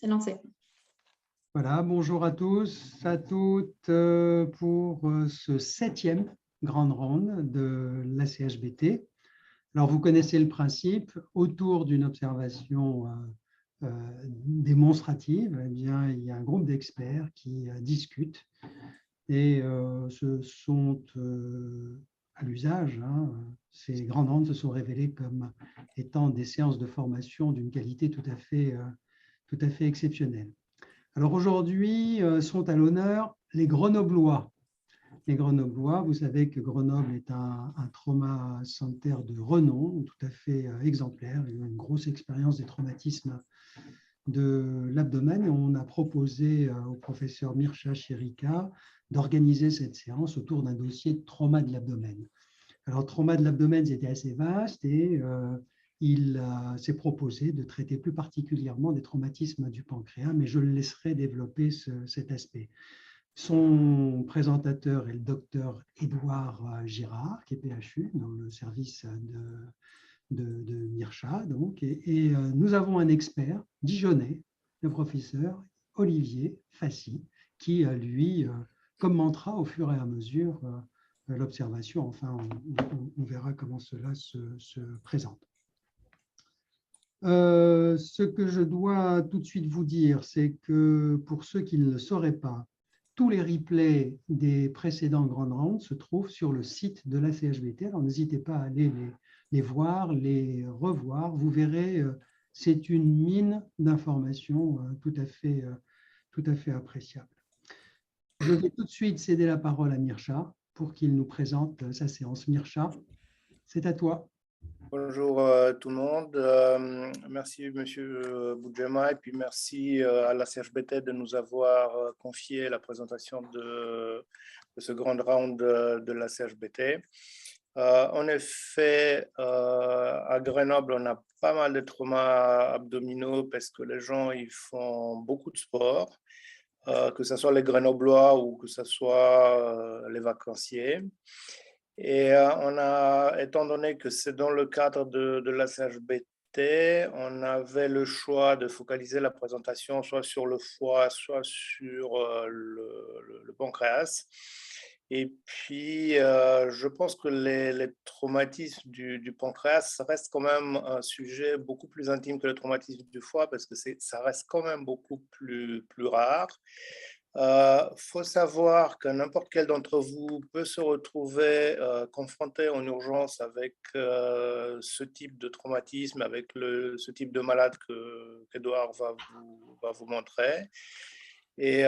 C'est lancé. Voilà, bonjour à tous, à toutes pour ce 7e grande ronde de la CHBT. Alors, vous connaissez le principe, autour d'une observation démonstrative, eh bien, il y a un groupe d'experts qui discutent et ce sont à l'usage. Ces grandes rondes se sont révélées comme étant des séances de formation d'une qualité tout à fait exceptionnelle. Alors aujourd'hui sont à l'honneur les Grenoblois. Les Grenoblois, vous savez que Grenoble est un trauma center de renom, tout à fait exemplaire. Il y a une grosse expérience des traumatismes de l'abdomen et on a proposé au professeur Mircha Chirika d'organiser cette séance autour d'un dossier de trauma de l'abdomen. Alors, trauma de l'abdomen, c'était assez vaste et il s'est proposé de traiter plus particulièrement des traumatismes du pancréas, mais je le laisserai développer cet aspect. Son présentateur est le docteur Édouard Girard, qui est PHU, dans le service de Mircha. Donc, et nous avons un expert dijonnais, le professeur Olivier Fassi, qui, lui, commentera au fur et à mesure l'observation. Enfin, on verra comment cela se présente. Ce que je dois tout de suite vous dire, c'est que pour ceux qui ne le sauraient pas, tous les replays des précédents grandes rondes se trouvent sur le site de la CHBT. Alors n'hésitez pas à aller les voir, les revoir. Vous verrez, c'est une mine d'informations tout à fait appréciable. Je vais tout de suite céder la parole à Mircha pour qu'il nous présente sa séance. Mircha, c'est à toi. Bonjour tout le monde. Merci Monsieur Boudjema et puis merci à la CHBT de nous avoir confié la présentation de ce grand round de la CHBT. En effet, à Grenoble, on a pas mal de traumas abdominaux parce que les gens ils font beaucoup de sport, que ce soit les Grenoblois ou que ce soit les vacanciers. Et étant donné que c'est dans le cadre de la CHBT, on avait le choix de focaliser la présentation soit sur le foie, soit sur le pancréas. Et puis, je pense que les traumatismes du pancréas restent quand même un sujet beaucoup plus intime que le traumatisme du foie parce que ça reste quand même beaucoup plus rare. Faut savoir que n'importe quel d'entre vous peut se retrouver confronté en urgence avec ce type de traumatisme, avec ce type de malade qu'Edouard va vous montrer. Et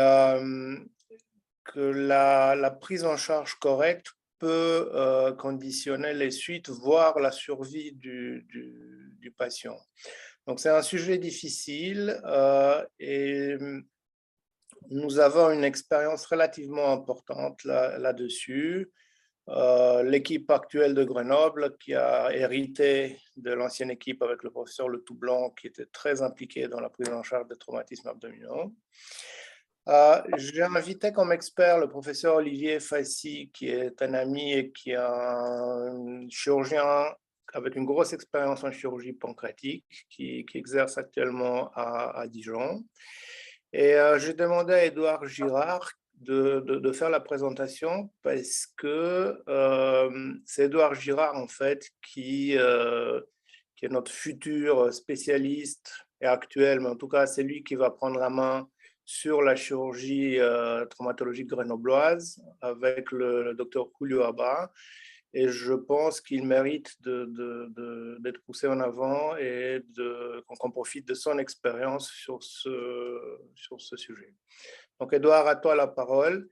que la prise en charge correcte peut conditionner les suites, voire la survie du patient. Donc c'est un sujet difficile et nous avons une expérience relativement importante là-dessus. L'équipe actuelle de Grenoble, qui a hérité de l'ancienne équipe avec le professeur Le Toublanc, qui était très impliqué dans la prise en charge des traumatismes abdominaux. J'ai invité comme expert le professeur Olivier Fassi, qui est un ami et qui est un chirurgien avec une grosse expérience en chirurgie pancréatique, qui exerce actuellement à Dijon. Et j'ai demandé à Édouard Girard de faire la présentation parce que c'est Édouard Girard, en fait, qui est notre futur spécialiste et actuel, mais en tout cas, c'est lui qui va prendre la main sur la chirurgie traumatologique grenobloise avec le docteur Julio Abba. Et je pense qu'il mérite d'être poussé en avant et qu'on profite de son expérience sur ce sujet. Donc, Édouard, à toi la parole.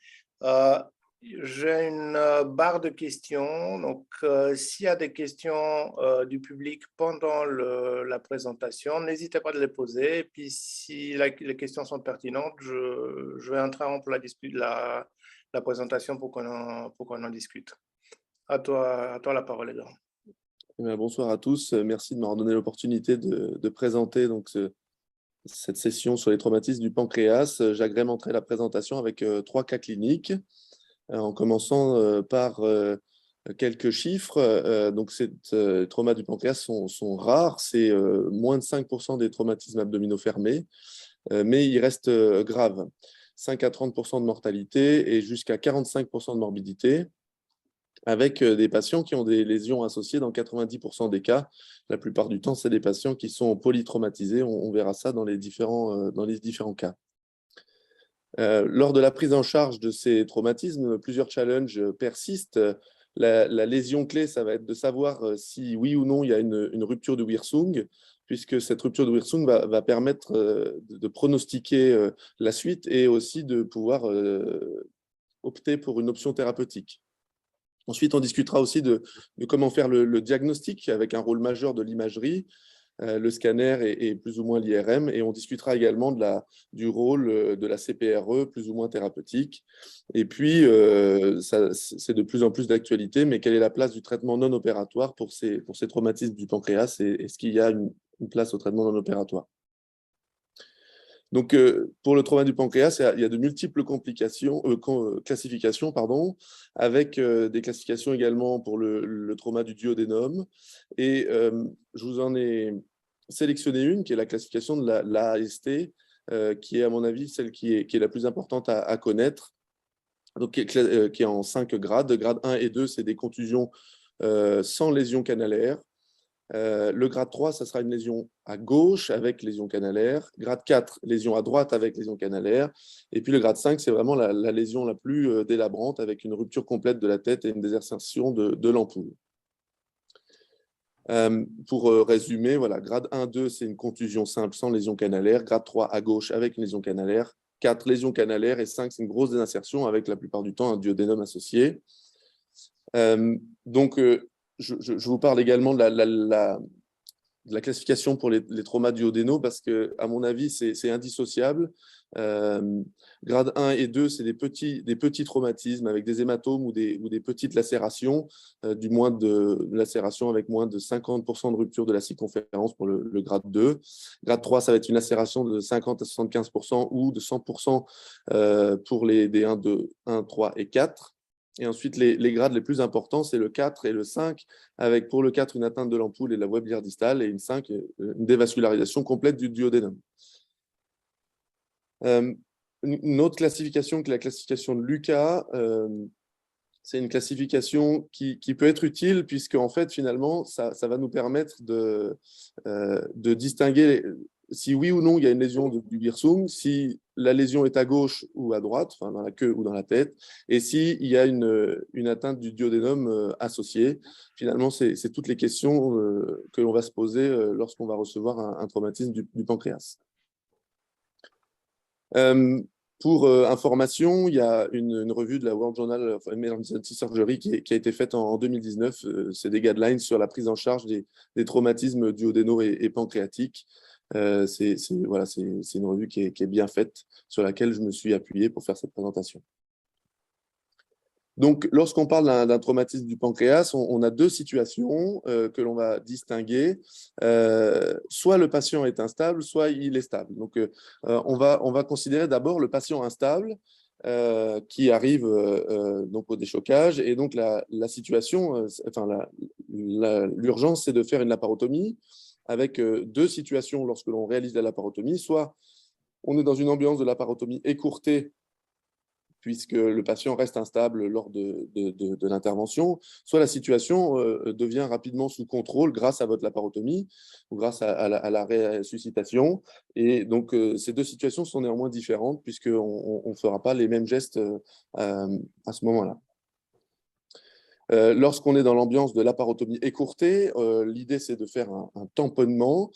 J'ai une barre de questions. Donc, s'il y a des questions du public pendant la présentation, n'hésitez pas à les poser. Et puis, si les questions sont pertinentes, je vais interrompre la présentation pour qu'on en discute. À toi la parole, Edouard. Bonsoir à tous. Merci de m'avoir donné l'opportunité de présenter donc, cette session sur les traumatismes du pancréas. J'agrémenterai la présentation avec 3 cas cliniques, en commençant par quelques chiffres. Donc, ces traumas du pancréas sont rares. C'est moins de 5% des traumatismes abdominaux fermés. mais il reste grave. 5 à 30% de mortalité et jusqu'à 45% de morbidité, avec des patients qui ont des lésions associées dans 90% des cas. La plupart du temps, c'est des patients qui sont polytraumatisés. On verra ça dans les différents cas. Lors de la prise en charge de ces traumatismes, plusieurs challenges persistent. La lésion clé, ça va être de savoir si oui ou non il y a une rupture de Wirsung, puisque cette rupture de Wirsung va permettre de pronostiquer la suite et aussi de pouvoir opter pour une option thérapeutique. Ensuite, on discutera aussi de comment faire le diagnostic avec un rôle majeur de l'imagerie, le scanner et plus ou moins l'IRM, et on discutera également du rôle de la CPRE, plus ou moins thérapeutique. Et puis, c'est de plus en plus d'actualité, mais quelle est la place du traitement non opératoire pour ces traumatismes du pancréas, et est-ce qu'il y a une place au traitement non opératoire? Donc, pour le trauma du pancréas, il y a de multiples classifications, avec des classifications également pour le trauma du duodénum. Et je vous en ai sélectionné une, qui est la classification de l'AST, qui est, à mon avis, celle qui est la plus importante à connaître, donc, qui est en 5 grades. Grade 1 et 2, c'est des contusions sans lésion canalaire. Le grade 3, ça sera une lésion à gauche avec lésion canalaire. Grade 4, lésion à droite avec lésion canalaire. Et puis le grade 5, c'est vraiment la lésion la plus délabrante avec une rupture complète de la tête et une désertion de l'ampoule. Pour résumer, voilà, grade 1, 2, c'est une contusion simple sans lésion canalaire. Grade 3, à gauche avec une lésion canalaire. 4, lésion canalaire. Et 5, c'est une grosse désinsertion avec la plupart du temps un duodénum associé. Donc, je vous parle également de la classification pour les traumas duodénaux parce que, à mon avis, c'est indissociable. Grade 1 et 2, c'est des petits traumatismes avec des hématomes ou des petites lacérations, du moins de lacérations avec moins de 50% de rupture de la circonférence pour le grade 2. Grade 3, ça va être une lacération de 50 à 75% ou de 100% pour des 1, 2, 1, 3 et 4. Et ensuite, les grades les plus importants, c'est le 4 et le 5, avec pour le 4 une atteinte de l'ampoule et de la voie biliaire distale, et une 5, une dévascularisation complète du duodénum. Une autre classification que la classification de Lucas, c'est une classification qui peut être utile, puisque en fait, finalement, ça va nous permettre de distinguer si oui ou non il y a une lésion du Wirsung, si la lésion est à gauche ou à droite, enfin dans la queue ou dans la tête, et s'il y a une atteinte du duodénum associée. Finalement, c'est toutes les questions que l'on va se poser lorsqu'on va recevoir un traumatisme du pancréas. Pour information, il y a une revue de la World Journal of Emergency Surgery qui a été faite en 2019. C'est des guidelines sur la prise en charge des traumatismes duodénaux et pancréatiques. C'est une revue qui est bien faite, sur laquelle je me suis appuyé pour faire cette présentation. Donc, lorsqu'on parle d'un traumatisme du pancréas, on a deux situations que l'on va distinguer. Soit le patient est instable, soit il est stable. Donc, on va considérer d'abord le patient instable qui arrive donc au déchocage. Et donc, la situation, l'urgence, c'est de faire une laparotomie avec deux situations lorsque l'on réalise la laparotomie. Soit on est dans une ambiance de laparotomie écourtée, puisque le patient reste instable lors de l'intervention, soit la situation devient rapidement sous contrôle grâce à votre laparotomie ou grâce à la ressuscitation. Et donc, ces deux situations sont néanmoins différentes, puisqu'on ne fera pas les mêmes gestes à ce moment-là. Lorsqu'on est dans l'ambiance de laparotomie écourtée, l'idée, c'est de faire un tamponnement.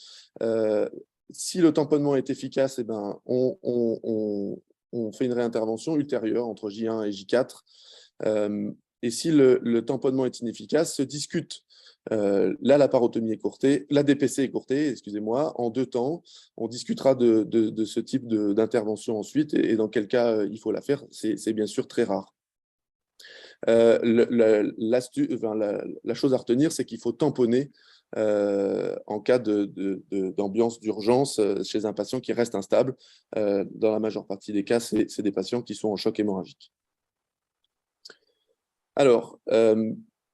Si le tamponnement est efficace, eh ben, on fait une réintervention ultérieure entre J1 et J4. Et si le tamponnement est inefficace, se discute la laparotomie écourtée, la DPC écourtée, excusez-moi, en deux temps. On discutera de ce type d'intervention ensuite et dans quel cas il faut la faire. C'est bien sûr très rare. La chose à retenir, c'est qu'il faut tamponner en cas d'ambiance d'urgence chez un patient qui reste instable. Dans la majeure partie des cas, c'est des patients qui sont en choc hémorragique. Alors,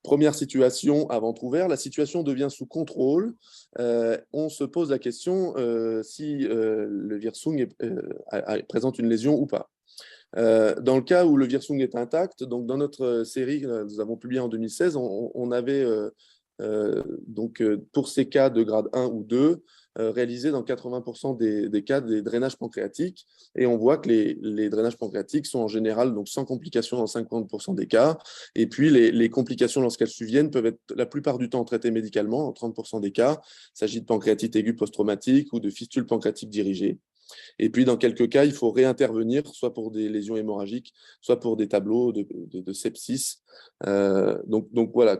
Première situation à ventre ouvert, la situation devient sous contrôle. On se pose la question si le Wirsung présente une lésion ou pas. Dans le cas où le Wirsung est intact, donc dans notre série que nous avons publiée en 2016, on avait pour ces cas de grade 1 ou 2, réalisé dans 80% des cas des drainages pancréatiques. Et on voit que les drainages pancréatiques sont en général donc, sans complications dans 50% des cas. Et puis, les complications, lorsqu'elles surviennent, peuvent être la plupart du temps traitées médicalement, en 30% des cas. Il s'agit de pancréatite aiguë post-traumatique ou de fistule pancréatique dirigée. Et puis, dans quelques cas, il faut réintervenir, soit pour des lésions hémorragiques, soit pour des tableaux de sepsis. Donc voilà,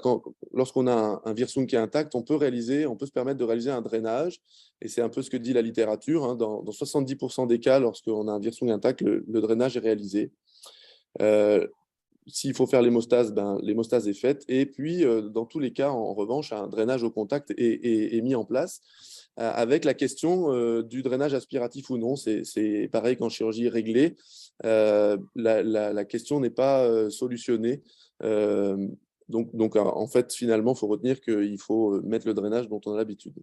lorsqu'on a un Wirsung qui est intact, on peut se permettre de réaliser un drainage. Et c'est un peu ce que dit la littérature. Hein, dans 70% des cas, lorsqu'on a un Wirsung intact, le drainage est réalisé. S'il faut faire l'hémostase, l'hémostase est faite. Et puis, dans tous les cas, en revanche, un drainage au contact est mis en place, avec la question du drainage aspiratif ou non. C'est pareil qu'en chirurgie réglée, la question n'est pas solutionnée. Donc, en fait, finalement, il faut retenir qu'il faut mettre le drainage dont on a l'habitude.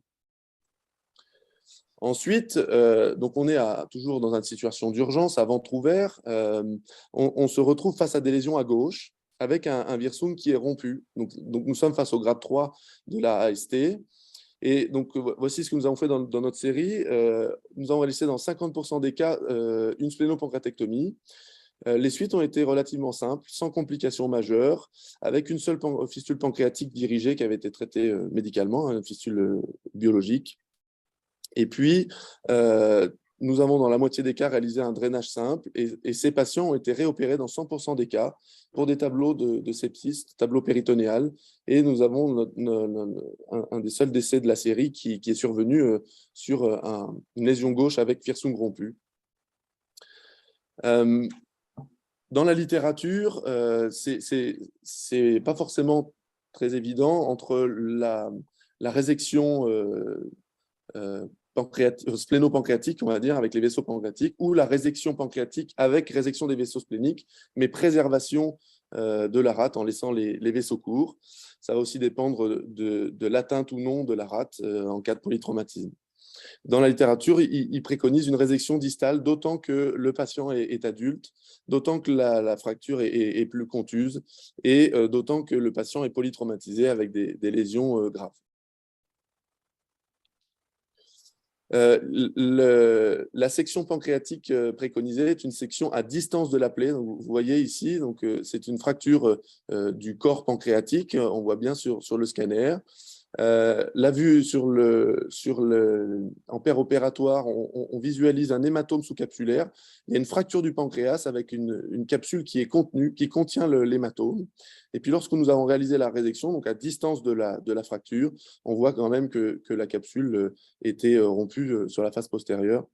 Ensuite, donc on est toujours dans une situation d'urgence, à ventre ouvert. On se retrouve face à des lésions à gauche, avec un Wirsung qui est rompu. Donc nous sommes face au grade 3 de la AST. Et donc, voici ce que nous avons fait dans notre série. Nous avons réalisé dans 50% des cas une splénopancréatectomie. Les suites ont été relativement simples, sans complications majeures, avec une seule fistule pancréatique dirigée qui avait été traitée médicalement, une fistule biologique. Et puis, nous avons dans la moitié des cas réalisé un drainage simple et ces patients ont été réopérés dans 100% des cas pour des tableaux de sepsis, tableau péritonéal. Et nous avons un des seuls décès de la série qui est survenu sur une lésion gauche avec Wirsung rompu. Dans la littérature, c'est pas forcément très évident entre la résection splénopancréatique, on va dire, avec les vaisseaux pancréatiques, ou la résection pancréatique avec résection des vaisseaux spléniques, mais préservation de la rate en laissant les vaisseaux courts. Ça va aussi dépendre de l'atteinte ou non de la rate en cas de polytraumatisme. Dans la littérature, il préconise une résection distale, d'autant que le patient est adulte, d'autant que la fracture est plus contuse, et d'autant que le patient est polytraumatisé avec des lésions graves. La section pancréatique préconisée est une section à distance de la plaie. Donc, vous voyez ici, c'est une fracture du corps pancréatique. On voit bien sur le scanner. La vue en péropératoire, on visualise un hématome sous-capsulaire. Il y a une fracture du pancréas avec une capsule qui est contenue, qui contient l'hématome. Et puis, lorsque nous avons réalisé la résection, donc à distance de la fracture, on voit quand même que la capsule était rompue sur la face postérieure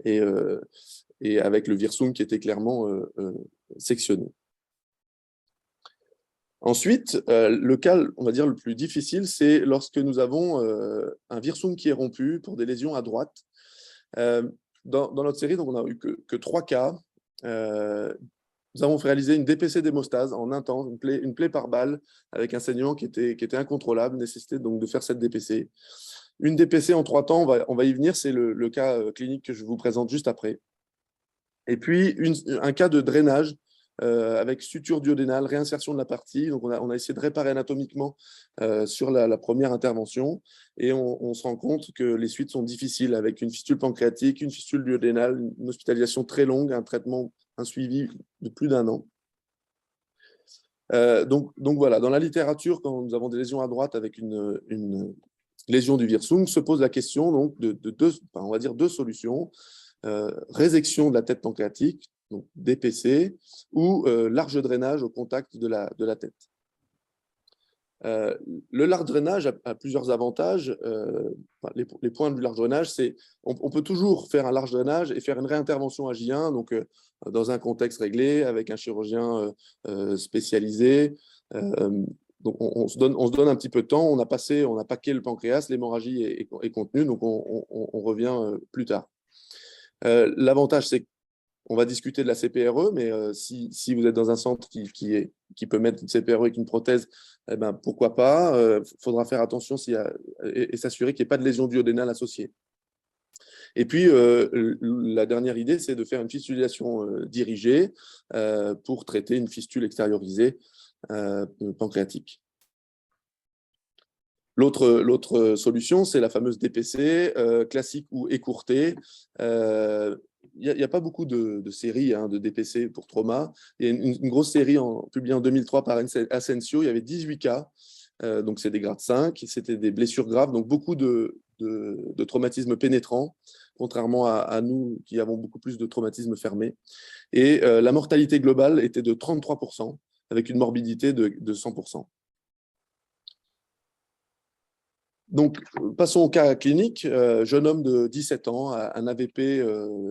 et avec le Wirsung qui était clairement sectionné. Ensuite, le cas, on va dire, le plus difficile, c'est lorsque nous avons un Wirsung qui est rompu pour des lésions à droite. Dans notre série, donc, on n'a eu que 3 cas. Nous avons réalisé une DPC d'hémostase en un temps, une plaie par balle, avec un saignement qui était incontrôlable, nécessitait donc de faire cette DPC. Une DPC en 3 temps, on va y venir, c'est le cas clinique que je vous présente juste après. Et puis, un cas de drainage avec suture duodénale, réinsertion de la partie. Donc, on a essayé de réparer anatomiquement sur la première intervention et on se rend compte que les suites sont difficiles avec une fistule pancréatique, une fistule duodénale, une hospitalisation très longue, un suivi de plus d'1 an. Donc voilà, dans la littérature, quand nous avons des lésions à droite avec une lésion du Wirsung, se pose la question donc, on va dire 2 solutions. Résection de la tête pancréatique, donc DPC, ou large drainage au contact de la tête. Le large drainage a plusieurs avantages. Les points du large drainage, c'est on peut toujours faire un large drainage et faire une réintervention à J1, donc dans un contexte réglé, avec un chirurgien spécialisé. Donc on se donne un petit peu de temps, on a paqué le pancréas, l'hémorragie est contenue, donc on revient plus tard. L'avantage, c'est On va discuter de la CPRE, mais si vous êtes dans un centre qui peut mettre une CPRE avec une prothèse, eh ben, pourquoi pas. Faudra faire attention et s'assurer qu'il n'y ait pas de lésion duodénale associée. Et puis, la dernière idée, c'est de faire une fistulation dirigée pour traiter une fistule extériorisée pancréatique. L'autre solution, c'est la fameuse DPC, classique ou écourtée. Il n'y a pas beaucoup de séries de DPC pour trauma. Il y a une grosse série publiée en 2003 par Asensio. Il y avait 18 cas. Donc, c'est des grades 5. C'était des blessures graves. Donc, beaucoup de traumatismes pénétrants, contrairement à nous qui avons beaucoup plus de traumatismes fermés. Et la mortalité globale était de 33%, avec une morbidité de 100%. Donc, passons au cas clinique. Jeune homme de 17 ans, un AVP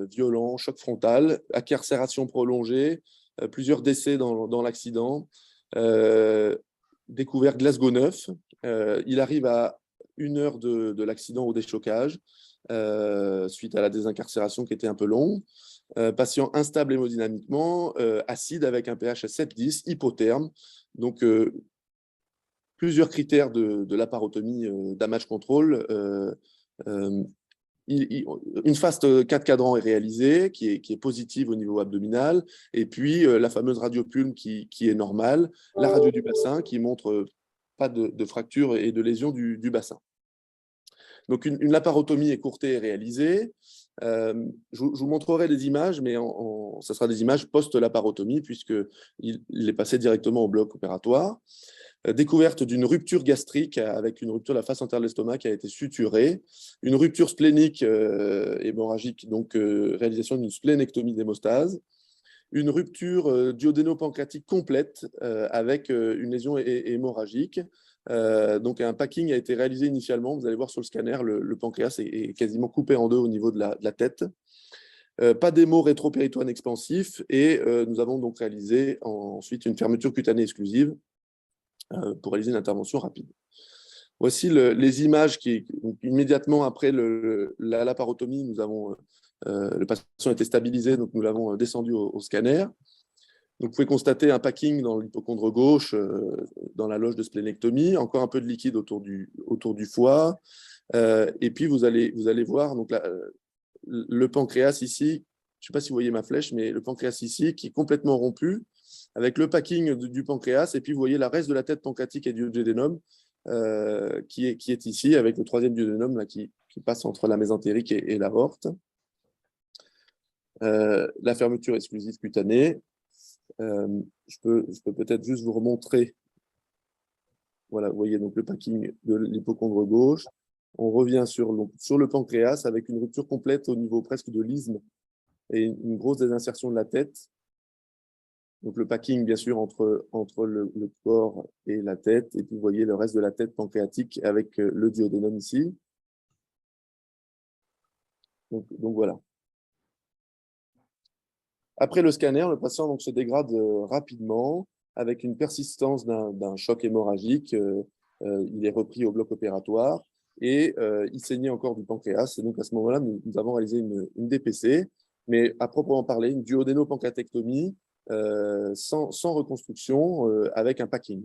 violent, choc frontal, incarcération prolongée, plusieurs décès dans l'accident, découvert Glasgow 9. Il arrive à 1 heure de l'accident au déchocage, suite à la désincarcération qui était un peu longue. Patient instable hémodynamiquement, acide avec un pH à 7,10, hypotherme. Donc, plusieurs critères de laparotomie damage control. Une FAST 4 cadrans est réalisée, qui est positive au niveau abdominal, et puis la fameuse radiopulme qui est normale, la radio du bassin qui montre pas de fracture et de lésion du bassin. Donc, une laparotomie écourtée est réalisée. Je vous montrerai des images, mais ça sera des images post-laparotomie, puisqu'il est passé directement au bloc opératoire. Découverte d'une rupture gastrique avec une rupture de la face antérieure de l'estomac qui a été suturée, une rupture splénique hémorragique, donc réalisation d'une splénectomie d'hémostase, une rupture duodéno-pancréatique complète avec une lésion hémorragique. Donc un packing a été réalisé initialement. Vous allez voir sur le scanner, le pancréas est quasiment coupé en deux au niveau de la tête. Pas d'émo rétropéritoine expansif et nous avons donc réalisé ensuite une fermeture cutanée exclusive pour réaliser une intervention rapide. Voici les images donc, immédiatement après la laparotomie, le patient a été stabilisé, donc nous l'avons descendu au scanner. Donc, vous pouvez constater un packing dans l'hypochondre gauche, dans la loge de splénectomie, encore un peu de liquide autour du foie. Et puis, vous allez voir donc, le pancréas ici. Je ne sais pas si vous voyez ma flèche, mais le pancréas ici qui est complètement rompu, avec le packing du pancréas. Et puis, vous voyez la reste de la tête pancréatique et du duodénum qui est ici, avec le troisième duodénum là, qui passe entre la mésentérique et l'aorte. La fermeture exclusive cutanée. Je peux peut-être juste vous remontrer. Voilà, vous voyez donc le packing de l'hypochondre gauche. On revient sur le pancréas avec une rupture complète au niveau presque de l'isthme et une grosse désinsertion de la tête. Donc le packing, bien sûr, entre le corps et la tête. Et puis vous voyez le reste de la tête pancréatique avec le duodénum ici. Donc voilà. Après le scanner, le patient donc, se dégrade rapidement avec une persistance d'un choc hémorragique. Il est repris au bloc opératoire et il saignait encore du pancréas. Et donc à ce moment-là, nous avons réalisé une DPC, mais à proprement parler, une duodéno-pancréatectomie sans reconstruction avec un packing.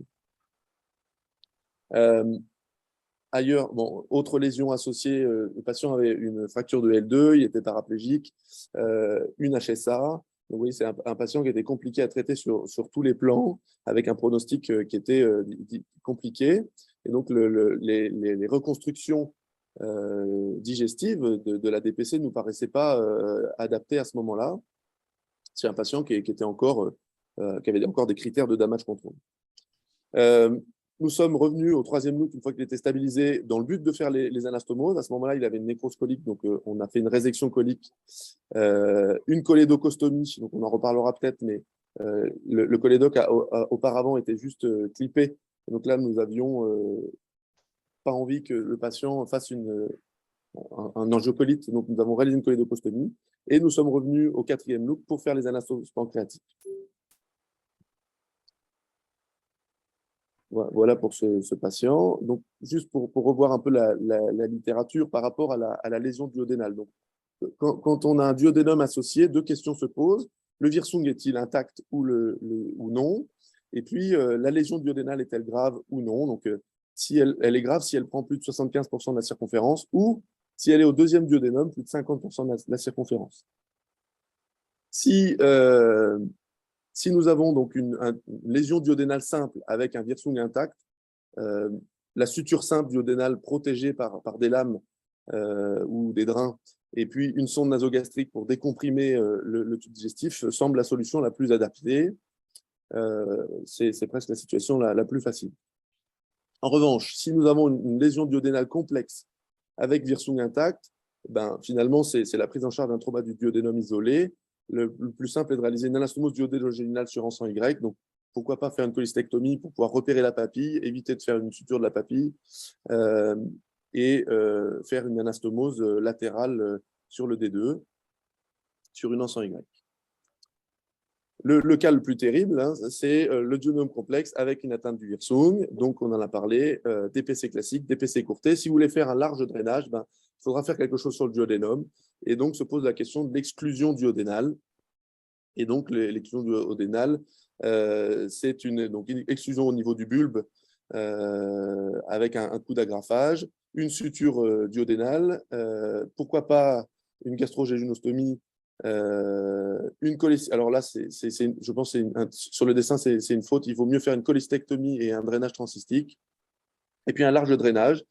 Ailleurs, autre lésion associée, le patient avait une fracture de L2, il était paraplégique, une HSA. Donc, oui, c'est un patient qui était compliqué à traiter sur tous les plans, avec un pronostic qui était compliqué. Et donc, les reconstructions digestives de la DPC ne nous paraissaient pas adaptées à ce moment-là. C'est un patient qui avait encore des critères de damage control. Nous sommes revenus au troisième loop une fois qu'il était stabilisé dans le but de faire les anastomoses. À ce moment-là, il avait une nécrose colique, donc on a fait une résection colique, une cholédocostomie, donc on en reparlera peut-être, mais le cholédoque auparavant était juste clippé. Et donc là, nous n'avions pas envie que le patient fasse un angiocolite, donc nous avons réalisé une cholédocostomie et nous sommes revenus au quatrième loop pour faire les anastomoses pancréatiques. Voilà pour ce patient. Donc, juste pour revoir un peu la littérature par rapport à la lésion duodénale. Donc, quand on a un duodénum associé, deux questions se posent. Le virsung est-il intact ou non? Et puis, la lésion duodénale est-elle grave ou non? Donc, si elle est grave, si elle prend plus de 75% de la circonférence, ou si elle est au deuxième duodénum, plus de 50% de la circonférence. Si nous avons donc une lésion duodénale simple avec un virsung intact, la suture simple duodénale protégée par des lames ou des drains, et puis une sonde nasogastrique pour décomprimer le tube digestif semble la solution la plus adaptée. C'est presque la situation la plus facile. En revanche, si nous avons une lésion duodénale complexe avec virsung intact, ben, finalement, c'est la prise en charge d'un trauma du duodénum isolé. Le plus simple est de réaliser une anastomose duodénogéninale sur ensemble Y. Donc, pourquoi pas faire une cholestectomie pour pouvoir repérer la papille, éviter de faire une suture de la papille et faire une anastomose latérale sur le D2, sur une ensemble Y. Le cas le plus terrible, hein, c'est le duodénome complexe avec une atteinte du virsung. Donc, on en a parlé, DPC classique, DPC écourté. Si vous voulez faire un large drainage, ben, il faudra faire quelque chose sur le duodénum. Et donc, se pose la question de l'exclusion duodénale. Et donc, l'exclusion duodénale, c'est une exclusion au niveau du bulbe avec un coup d'agrafage, une suture duodénale, pourquoi pas une gastrojéjunostomie, une alors là, je pense que sur le dessin, c'est une faute. Il vaut mieux faire une cholestectomie et un drainage transcystique, et puis un large drainage.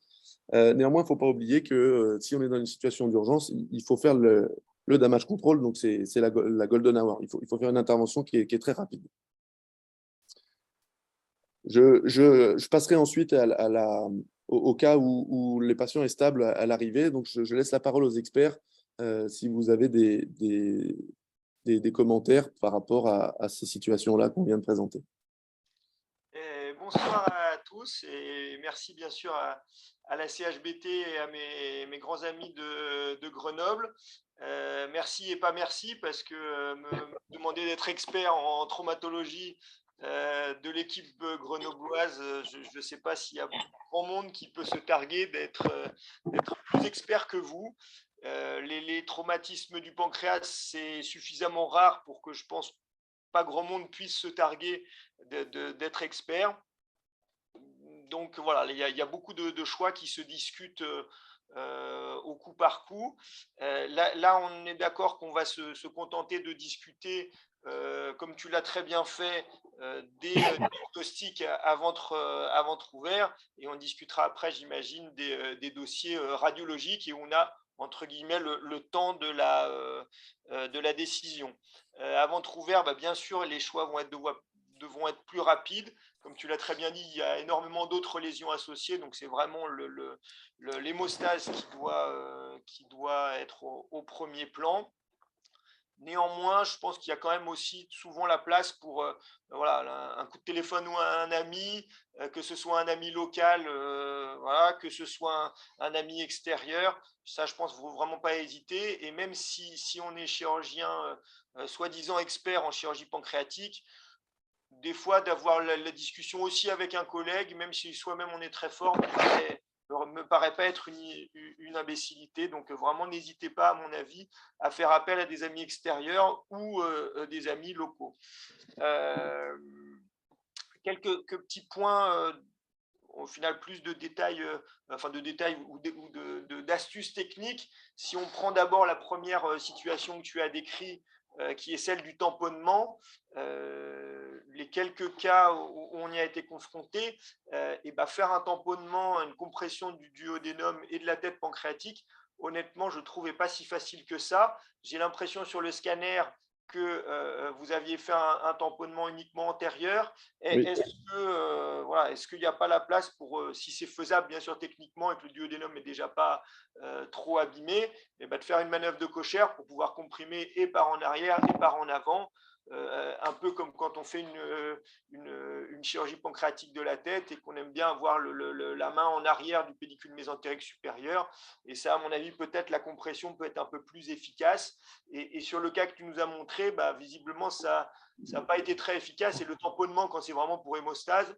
Néanmoins, il ne faut pas oublier que si on est dans une situation d'urgence, il faut faire le damage control, donc c'est la golden hour. Il faut faire une intervention qui est très rapide. Je passerai ensuite au cas où les patients est stable à l'arrivée. Donc, je laisse la parole aux experts si vous avez des commentaires par rapport à ces situations-là qu'on vient de présenter. Bonsoir à tous et merci bien sûr à la CHBT et à mes grands amis de Grenoble. Merci et pas merci parce que me demander d'être expert en traumatologie de l'équipe grenobloise, je ne sais pas s'il y a grand monde qui peut se targuer d'être plus expert que vous. Les traumatismes du pancréas, c'est suffisamment rare pour que je pense pas grand monde puisse se targuer d'être expert. Donc voilà, il y a beaucoup de choix qui se discutent au coup par coup. Là, on est d'accord qu'on va se contenter de discuter, comme tu l'as très bien fait, des diagnostics à ventre ouvert, et on discutera après, j'imagine, des dossiers radiologiques et où on a entre guillemets le temps de la décision. À ventre ouvert, bien sûr, les choix devront être plus rapides. Comme tu l'as très bien dit, il y a énormément d'autres lésions associées, donc c'est vraiment l'hémostase qui doit être au premier plan. Néanmoins, je pense qu'il y a quand même aussi souvent la place pour voilà, un coup de téléphone ou un ami, que ce soit un ami local, voilà, que ce soit un ami extérieur. Ça, je pense qu'il ne faut vraiment pas hésiter. Et même si on est chirurgien, soi-disant expert en chirurgie pancréatique, des fois d'avoir la discussion aussi avec un collègue, même si soi-même on est très fort, me paraît pas être une imbécilité. Donc vraiment, n'hésitez pas, à mon avis, à faire appel à des amis extérieurs ou des amis locaux. Quelques petits points, au final plus de détails, ou d'astuces techniques. Si on prend d'abord la première situation que tu as décrite, qui est celle du tamponnement, les quelques cas où on y a été confronté, faire un tamponnement, une compression du duodénum et de la tête pancréatique, honnêtement, je ne trouvais pas si facile que ça. J'ai l'impression sur le scanner que vous aviez fait un tamponnement uniquement antérieur. Oui. Est-ce qu'il n'y a pas la place pour, si c'est faisable bien sûr techniquement et que le duodénum n'est déjà pas trop abîmé, de faire une manœuvre de Kocher pour pouvoir comprimer et par en arrière et par en avant, un peu comme quand on fait une chirurgie pancréatique de la tête et qu'on aime bien avoir la main en arrière du pédicule mésentérique supérieur. Et ça, à mon avis, peut-être la compression peut être un peu plus efficace. Et sur le cas que tu nous as montré, visiblement, ça n'a pas été très efficace. Et le tamponnement, quand c'est vraiment pour hémostase,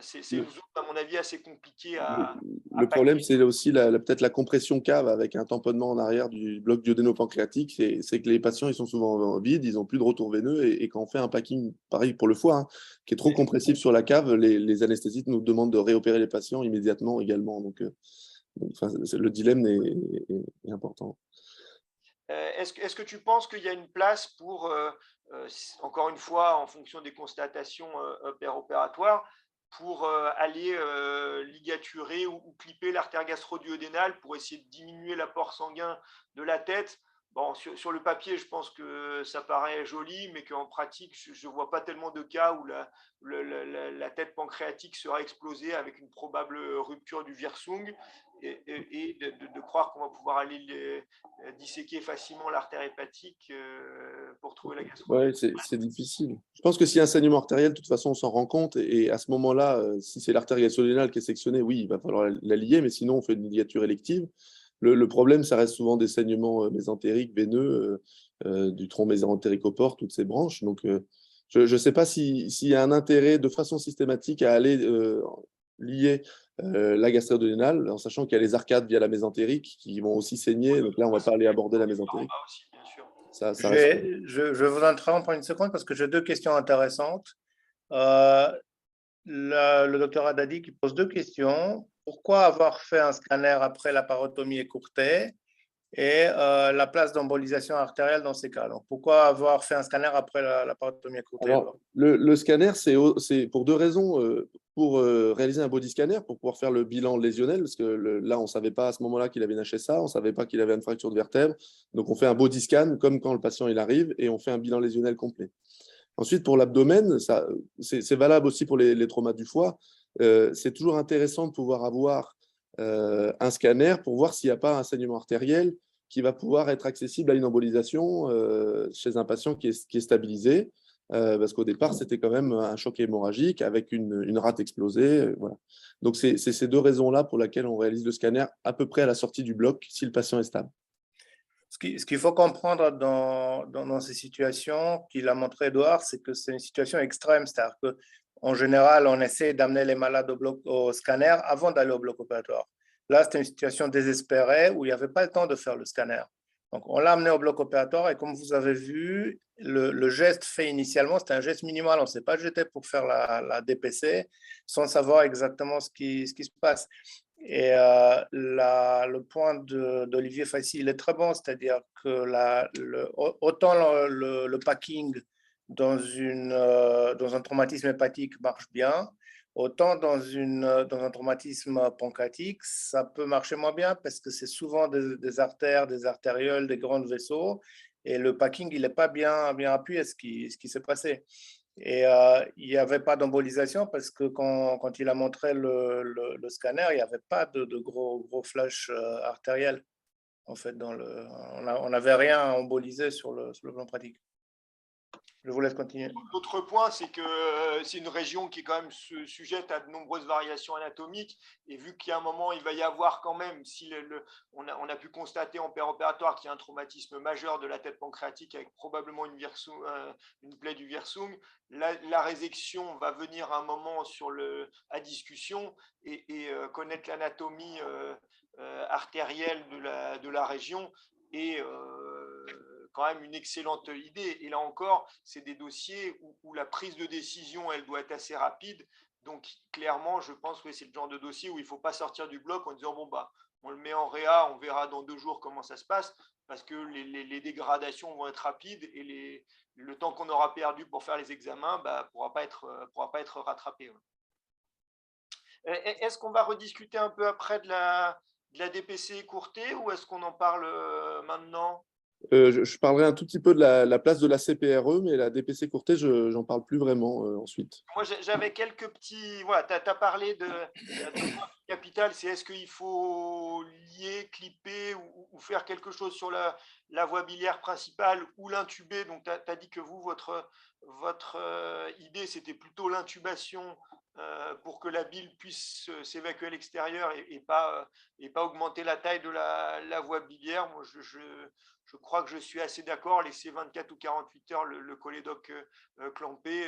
c'est une zone, à mon avis, assez compliquée à Le problème, c'est aussi peut-être la compression cave avec un tamponnement en arrière du bloc duodéno-pancréatique. C'est que les patients, ils sont souvent vides, ils n'ont plus de retour veineux. Et quand on fait un packing, pareil pour le foie, hein, qui est trop compressif sur la cave, les anesthésistes nous demandent de réopérer les patients immédiatement également. Donc, le dilemme est important. Est-ce que tu penses qu'il y a une place pour, encore une fois, en fonction des constatations opératoires, pour aller ligaturer ou clipper l'artère gastro-duodénale pour essayer de diminuer l'apport sanguin de la tête? Bon, sur le papier, je pense que ça paraît joli, mais qu'en pratique, je ne vois pas tellement de cas où la tête pancréatique sera explosée avec une probable rupture du virsung et de croire qu'on va pouvoir aller disséquer facilement l'artère hépatique pour trouver la gastro. Ouais, c'est difficile. Je pense que s'il y a un saignement artériel, de toute façon, on s'en rend compte. Et à ce moment-là, si c'est l'artère gastro-duodénale qui est sectionnée, oui, il va falloir la lier, mais sinon, on fait une ligature élective. Le problème, ça reste souvent des saignements mésentériques, veineux, du tronc mésentérique aux portes, toutes ces branches. Donc, je ne sais pas s'il y a un intérêt de façon systématique à aller lier la gastro-duodénale, en sachant qu'il y a les arcades via la mésentérique qui vont aussi saigner. Donc là, on ne va pas aller aborder la mésentérique. Ça reste... Je vais vous interrompre une seconde parce que j'ai deux questions intéressantes. Le docteur Haddadi qui pose deux questions. Pourquoi avoir fait un scanner après la parotomie écourtée et la place d'embolisation artérielle dans ces cas? Donc, pourquoi avoir fait un scanner après la parotomie écourtée? Alors, le scanner, c'est pour deux raisons. Pour réaliser un body scanner, pour pouvoir faire le bilan lésionnel, parce que là, on ne savait pas à ce moment-là qu'il avait une HSA, on ne savait pas qu'il avait une fracture de vertèbre. Donc, on fait un body scan comme quand le patient il arrive et on fait un bilan lésionnel complet. Ensuite, pour l'abdomen, c'est valable aussi pour les traumas du foie. C'est toujours intéressant de pouvoir avoir un scanner pour voir s'il n'y a pas un saignement artériel qui va pouvoir être accessible à une embolisation chez un patient qui est stabilisé. Parce qu'au départ, c'était quand même un choc hémorragique avec une rate explosée. Voilà. Donc, c'est ces deux raisons-là pour lesquelles on réalise le scanner à peu près à la sortie du bloc si le patient est stable. Ce qu'il faut comprendre dans ces situations qu'il a montré Edouard, c'est que c'est une situation extrême. C'est-à-dire qu'en général, on essaie d'amener les malades au scanner avant d'aller au bloc opératoire. Là, c'était une situation désespérée où il n'y avait pas le temps de faire le scanner. Donc, on l'a amené au bloc opératoire et comme vous avez vu, le geste fait initialement, c'était un geste minimal. On ne s'est pas jeté pour faire la DPC sans savoir exactement ce qui se passe. Et le point d'Olivier Faissy, il est très bon, c'est-à-dire que autant le packing dans un traumatisme hépatique marche bien, autant dans un traumatisme pancréatique, ça peut marcher moins bien parce que c'est souvent des artères, des artérioles, des grands vaisseaux, et le packing, il n'est pas bien appuyé, ce qui s'est passé. Et il n'y avait pas d'embolisation parce que quand il a montré le scanner, il n'y avait pas de gros flash artériel. En fait, on n'avait rien à emboliser sur le plan pratique. Je vous laisse continuer. L'autre point, c'est que c'est une région qui est quand même sujette à de nombreuses variations anatomiques. Et vu qu'il y a un moment, il va y avoir quand même, si on a pu constater en péropératoire qu'il y a un traumatisme majeur de la tête pancréatique avec probablement une plaie du virsung, la résection va venir à un moment à discussion et connaître l'anatomie artérielle de la région et quand même une excellente idée. Et là encore, c'est des dossiers où la prise de décision, elle doit être assez rapide. Donc, clairement, je pense que c'est le genre de dossier où il ne faut pas sortir du bloc en disant, bon, bah, on le met en réa, on verra dans 2 jours comment ça se passe, parce que les dégradations vont être rapides et le temps qu'on aura perdu pour faire les examens ne pourra pas être rattrapé. Est-ce qu'on va rediscuter un peu après de la DPC écourtée ou est-ce qu'on en parle maintenant ? Je parlerai un tout petit peu de la place de la CPRE, mais la DPC courtée, je n'en parle plus vraiment ensuite. Moi, j'avais quelques petits... Voilà, tu as parlé de capital, c'est est-ce qu'il faut lier, clipper ou faire quelque chose sur la voie biliaire principale ou l'intuber. Donc, tu as dit que vous, votre idée, c'était plutôt l'intubation pour que la bile puisse s'évacuer à l'extérieur et pas augmenter la taille de la voie biliaire. Moi, je crois que je suis assez d'accord. Laisser 24 ou 48 heures le cholédoque clampé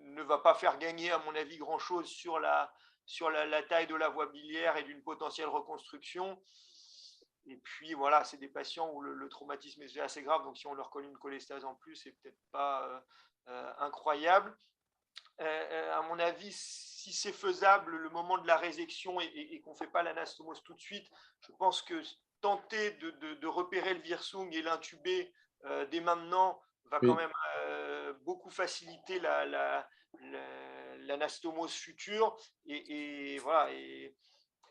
ne va pas faire gagner, à mon avis, grand-chose sur la sur la taille de la voie biliaire et d'une potentielle reconstruction. Et puis voilà, c'est des patients où le traumatisme est assez grave, donc si on leur colle une cholestase en plus, c'est peut-être pas incroyable. À mon avis, si c'est faisable, le moment de la résection et qu'on ne fait pas l'anastomose tout de suite, je pense que tenter de repérer le Wirsung et l'intuber dès maintenant va quand même beaucoup faciliter l'anastomose future et voilà.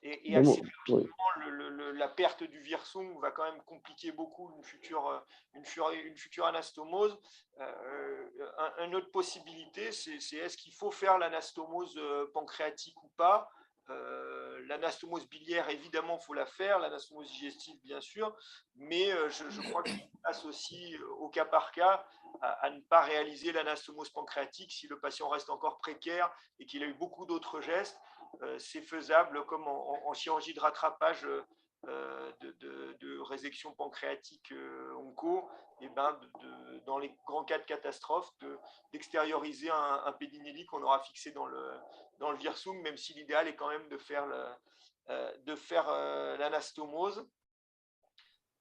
Et assez rapidement, la perte du Wirsung va quand même compliquer beaucoup une future anastomose. Une autre possibilité, c'est est-ce qu'il faut faire l'anastomose pancréatique ou pas. L'anastomose biliaire, évidemment, il faut la faire, l'anastomose digestive, bien sûr, mais je crois qu'il passe aussi au cas par cas à ne pas réaliser l'anastomose pancréatique si le patient reste encore précaire et qu'il a eu beaucoup d'autres gestes. C'est faisable comme en chirurgie de rattrapage de résection pancréatique onco, et dans les grands cas de catastrophe, d'extérioriser un pédinelli qu'on aura fixé dans le Wirsung, même si l'idéal est quand même de faire l'anastomose.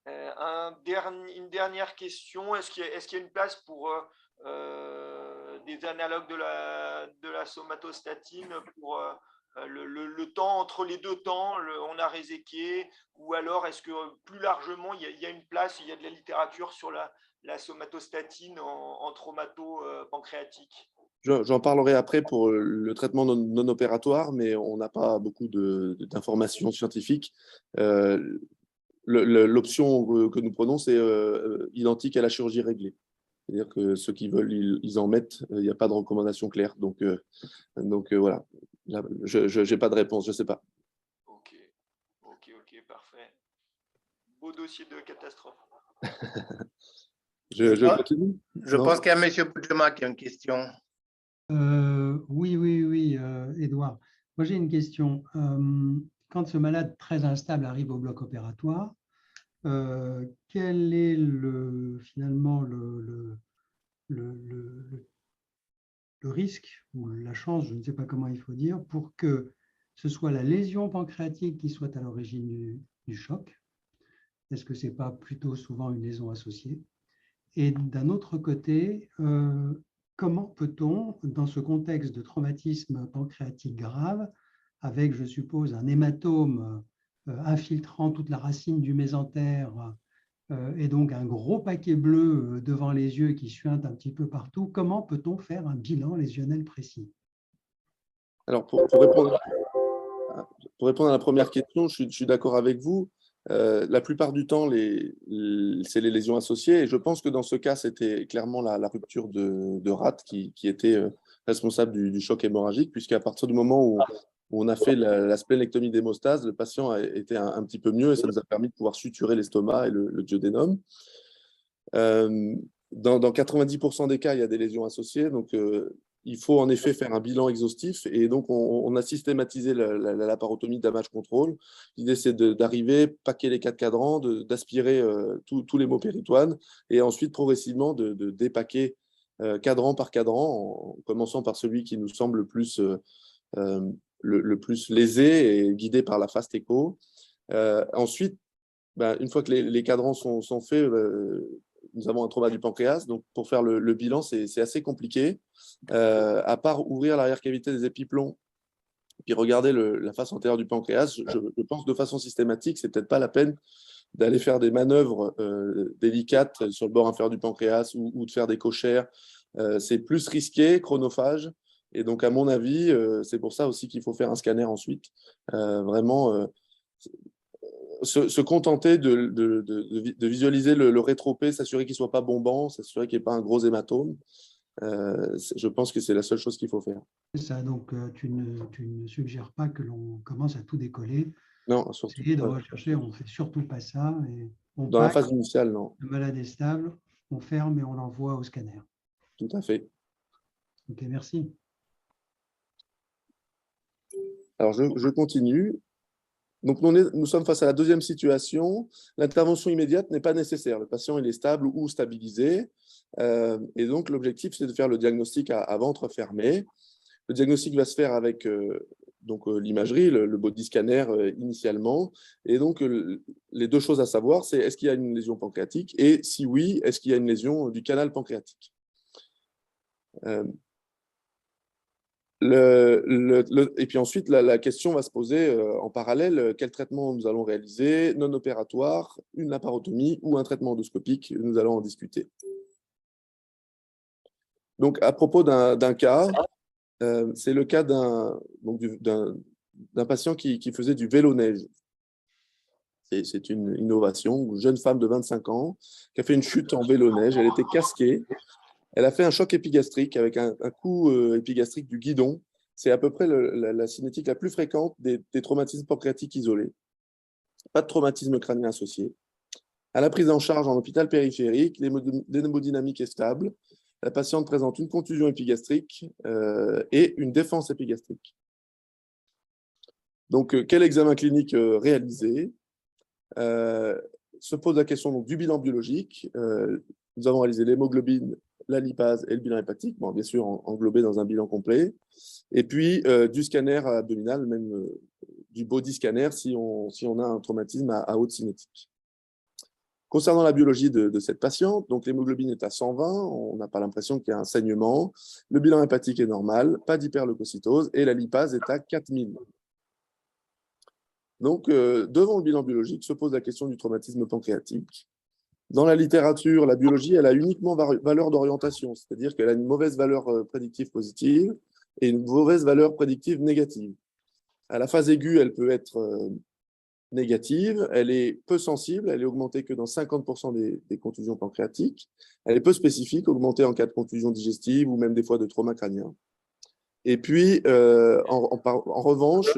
Une dernière question, est-ce qu'il y a une place pour des analogues de la somatostatine pour le temps entre les deux temps, on a réséqué, ou alors est-ce que plus largement il y a une place, il y a de la littérature sur la somatostatine en traumato-pancréatique? J'en parlerai après pour le traitement non opératoire, mais on n'a pas beaucoup d'informations scientifiques. L'option que nous prenons, c'est identique à la chirurgie réglée. C'est-à-dire que ceux qui veulent, ils en mettent. Il n'y a pas de recommandation claire. Donc voilà. Là, je n'ai pas de réponse, je ne sais pas. Ok, parfait. Beau dossier de catastrophe. Je continue. Je pense qu'il y a M. Boudjema qui a une question. Oui, Edouard. Moi, j'ai une question. Quand ce malade très instable arrive au bloc opératoire, quel est finalement le risque ou la chance, je ne sais pas comment il faut dire, pour que ce soit la lésion pancréatique qui soit à l'origine du choc? Est-ce que ce n'est pas plutôt souvent une lésion associée? Et d'un autre côté, comment peut-on, dans ce contexte de traumatisme pancréatique grave, avec, je suppose, un hématome infiltrant toute la racine du mésentère et donc un gros paquet bleu devant les yeux qui suinte un petit peu partout, comment peut-on faire un bilan lésionnel précis? Alors, pour répondre à la première question, je suis d'accord avec vous. La plupart du temps, c'est les lésions associées. Et je pense que dans ce cas, c'était clairement la rupture de rate qui était responsable du choc hémorragique, puisqu'à partir du moment où on a fait la splénectomie d'hémostase, le patient était un petit peu mieux et ça nous a permis de pouvoir suturer l'estomac et le duodénum. Dans 90% des cas, il y a des lésions associées. Donc, il faut en effet faire un bilan exhaustif et donc on a systématisé la laparotomie damage control. L'idée, c'est d'arriver, paquer les 4 cadrans, d'aspirer tous les maux-péritoines et ensuite progressivement de dépaquer cadran par cadran, en commençant par celui qui nous semble le plus lésé et guidé par la fast écho. Ensuite, une fois que les cadrans sont faits, nous avons un trauma du pancréas. Donc, pour faire le bilan, c'est assez compliqué. À part ouvrir l'arrière-cavité des épiplombs, puis regarder la face antérieure du pancréas, je pense de façon systématique, c'est peut-être pas la peine d'aller faire des manœuvres délicates sur le bord inférieur du pancréas ou de faire des cochères. C'est plus risqué, chronophage. Et donc, à mon avis, c'est pour ça aussi qu'il faut faire un scanner ensuite. Vraiment, se contenter de visualiser le rétropé, s'assurer qu'il ne soit pas bombant, s'assurer qu'il n'y ait pas un gros hématome. Je pense que c'est la seule chose qu'il faut faire. C'est ça, donc tu ne suggères pas que l'on commence à tout décoller. Non, surtout. Essayer de rechercher, on ne fait surtout pas ça. Et on dans la phase initiale, non. Le malade est stable, on ferme et on l'envoie au scanner. Tout à fait. Ok, merci. Alors, je continue. Donc, nous sommes face à la deuxième situation. L'intervention immédiate n'est pas nécessaire. Le patient il est stable ou stabilisé. Et donc, l'objectif, c'est de faire le diagnostic à ventre fermé. Le diagnostic va se faire avec donc l'imagerie, le body scanner initialement. Et donc, les deux choses à savoir, c'est est-ce qu'il y a une lésion pancréatique et si oui, est-ce qu'il y a une lésion du canal pancréatique. Et puis ensuite, la question va se poser en parallèle, quel traitement nous allons réaliser, non opératoire, une laparotomie ou un traitement endoscopique, nous allons en discuter. Donc, à propos d'un cas, c'est le cas d'un patient qui faisait du vélo-neige. C'est une innovation, une jeune femme de 25 ans qui a fait une chute en vélo-neige, elle était casquée, elle a fait un choc épigastrique avec un coup épigastrique du guidon. C'est à peu près la cinétique la plus fréquente des traumatismes pancréatiques isolés. Pas de traumatisme crânien associé. À la prise en charge en hôpital périphérique, l'hémodynamique est stable. La patiente présente une contusion épigastrique et une défense épigastrique. Donc, quel examen clinique réalisé? Se pose la question donc, du bilan biologique. Nous avons réalisé l'hémoglobine, la lipase et le bilan hépatique, bon, bien sûr englobé dans un bilan complet. Et puis, du scanner abdominal, même du body scanner, si on a un traumatisme à haute cinétique. Concernant la biologie de cette patiente, donc l'hémoglobine est à 120, on n'a pas l'impression qu'il y a un saignement. Le bilan hépatique est normal, pas d'hyperleucocytose, et la lipase est à 4000. Donc, devant le bilan biologique, se pose la question du traumatisme pancréatique. Dans la littérature, la biologie, elle a uniquement valeur d'orientation, c'est-à-dire qu'elle a une mauvaise valeur prédictive positive et une mauvaise valeur prédictive négative. À la phase aiguë, elle peut être négative, elle est peu sensible, elle est augmentée que dans 50% des contusions pancréatiques, elle est peu spécifique, augmentée en cas de contusion digestive ou même des fois de trauma crânien. Et puis, en revanche,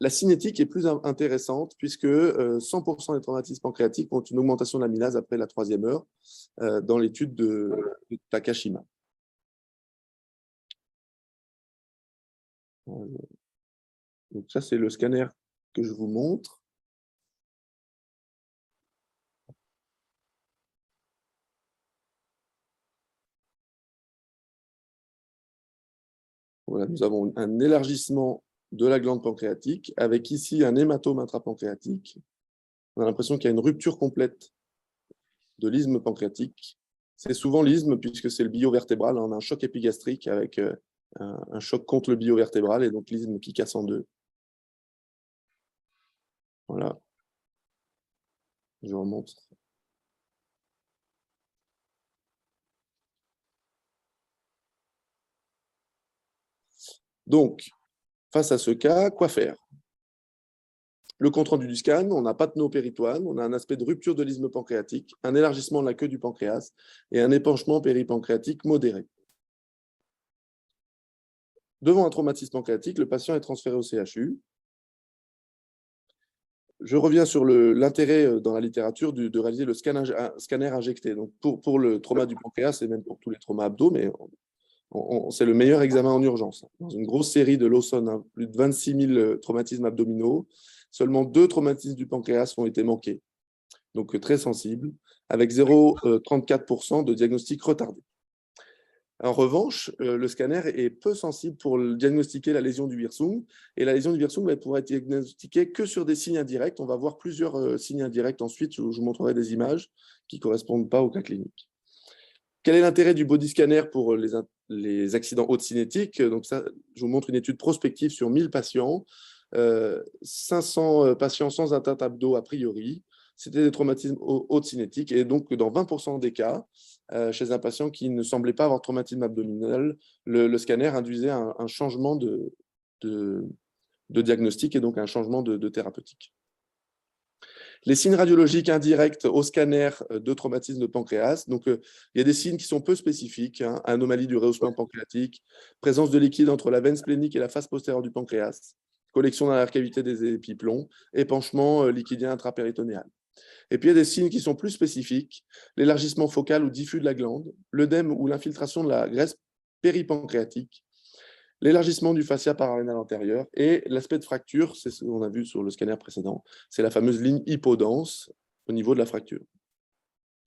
la cinétique est plus intéressante puisque 100% des traumatismes pancréatiques ont une augmentation de l'amylase après la 3e heure dans l'étude de Takashima. Donc ça, c'est le scanner que je vous montre. Voilà, nous avons un élargissement de la glande pancréatique avec ici un hématome intrapancréatique. On a l'impression qu'il y a une rupture complète de l'isthme pancréatique. C'est souvent l'isthme puisque c'est le bio-vertébral. On a un choc épigastrique avec un choc contre le bio-vertébral et donc l'isthme qui casse en deux. Voilà. Je vous remontre. Donc, face à ce cas, quoi faire? Le compte-rendu du scan, on n'a pas de nœud péritoine, on a un aspect de rupture de l'isthme pancréatique, un élargissement de la queue du pancréas et un épanchement péripancréatique modéré. Devant un traumatisme pancréatique, le patient est transféré au CHU. Je reviens sur l'intérêt dans la littérature de réaliser le scanner injecté. Donc pour le trauma du pancréas et même pour tous les traumas abdos, mais c'est le meilleur examen en urgence. Dans une grosse série de Lawson, plus de 26 000 traumatismes abdominaux, seulement 2 traumatismes du pancréas ont été manqués. Donc très sensible, avec 0,34% de diagnostic retardé. En revanche, le scanner est peu sensible pour diagnostiquer la lésion du Wirsung. Et la lésion du Wirsung va pouvoir être diagnostiquée que sur des signes indirects. On va voir plusieurs signes indirects ensuite. Je vous montrerai des images qui ne correspondent pas au cas clinique. Quel est l'intérêt du body scanner pour les accidents haute cinétique? Donc ça, je vous montre une étude prospective sur 1000 patients, 500 patients sans atteinte abdo a priori. C'était des traumatismes haute cinétique. Et donc, dans 20% des cas, chez un patient qui ne semblait pas avoir traumatisme abdominal, le scanner induisait un changement de diagnostic et donc un changement de thérapeutique. Les signes radiologiques indirects au scanner de traumatisme de pancréas. Donc, il y a des signes qui sont peu spécifiques, hein, anomalie du rehaussement pancréatique, présence de liquide entre la veine splénique et la face postérieure du pancréas, collection dans la cavité des épiplombs, épanchement liquidien intrapéritonéal. Et puis, il y a des signes qui sont plus spécifiques, l'élargissement focal ou diffus de la glande, l'œdème ou l'infiltration de la graisse péripancréatique, l'élargissement du fascia pararénal antérieur et l'aspect de fracture, c'est ce qu'on a vu sur le scanner précédent, c'est la fameuse ligne hypodense au niveau de la fracture.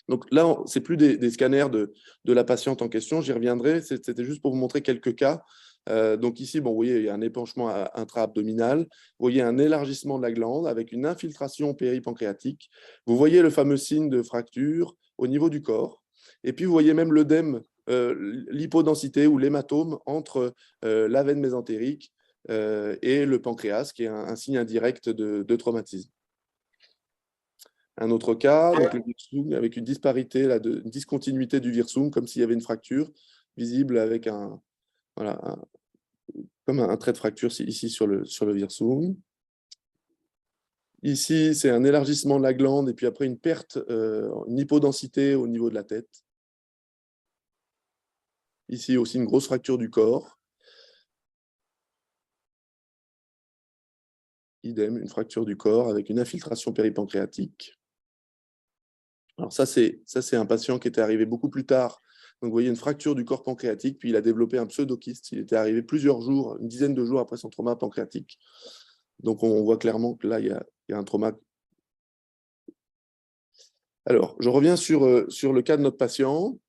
Donc là, ce n'est plus des scanners de la patiente en question, j'y reviendrai, c'était juste pour vous montrer quelques cas Donc ici, bon, vous voyez, il y a un épanchement intra-abdominal. Vous voyez un élargissement de la glande avec une infiltration péripancréatique. Vous voyez le fameux signe de fracture au niveau du corps. Et puis, vous voyez même l'œdème, l'hypodensité ou l'hématome entre la veine mésentérique et le pancréas, qui est un signe indirect de traumatisme. Un autre cas, donc le Wirsung, avec une disparité, là, une discontinuité du Wirsung, comme s'il y avait une fracture visible avec comme un trait de fracture ici sur le Wirsung. Ici, c'est un élargissement de la glande et puis après une perte, une hypodensité au niveau de la tête. Ici aussi une grosse fracture du corps. Idem, une fracture du corps avec une infiltration péripancréatique. Alors ça, c'est un patient qui était arrivé beaucoup plus tard. Donc, vous voyez une fracture du corps pancréatique, puis il a développé un pseudokyste. Il était arrivé plusieurs jours, une dizaine de jours après son trauma pancréatique. Donc, on voit clairement que là, il y a un trauma. Alors, je reviens sur le cas de notre patiente.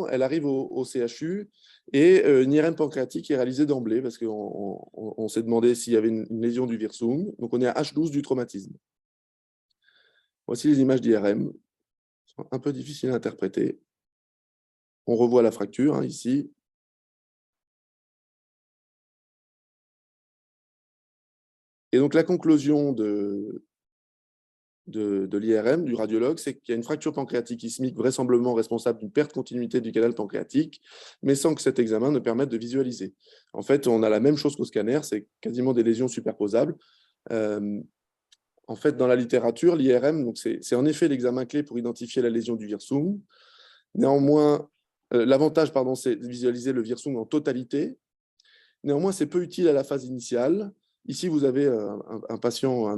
Elle arrive au CHU et une IRM pancréatique est réalisée d'emblée parce qu'on s'est demandé s'il y avait une lésion du Wirsung. Donc, on est à H12 du traumatisme. Voici les images d'IRM. Sont un peu difficiles à interpréter. On revoit la fracture ici. Et donc, la conclusion de l'IRM, du radiologue, c'est qu'il y a une fracture pancréatique ischémique vraisemblablement responsable d'une perte de continuité du canal pancréatique, mais sans que cet examen ne permette de visualiser. En fait, on a la même chose qu'au scanner, c'est quasiment des lésions superposables. En fait, dans la littérature, l'IRM, c'est en effet l'examen clé pour identifier la lésion du Wirsung. Néanmoins, l'avantage, c'est de visualiser le Wirsung en totalité. Néanmoins, c'est peu utile à la phase initiale. Ici, vous avez un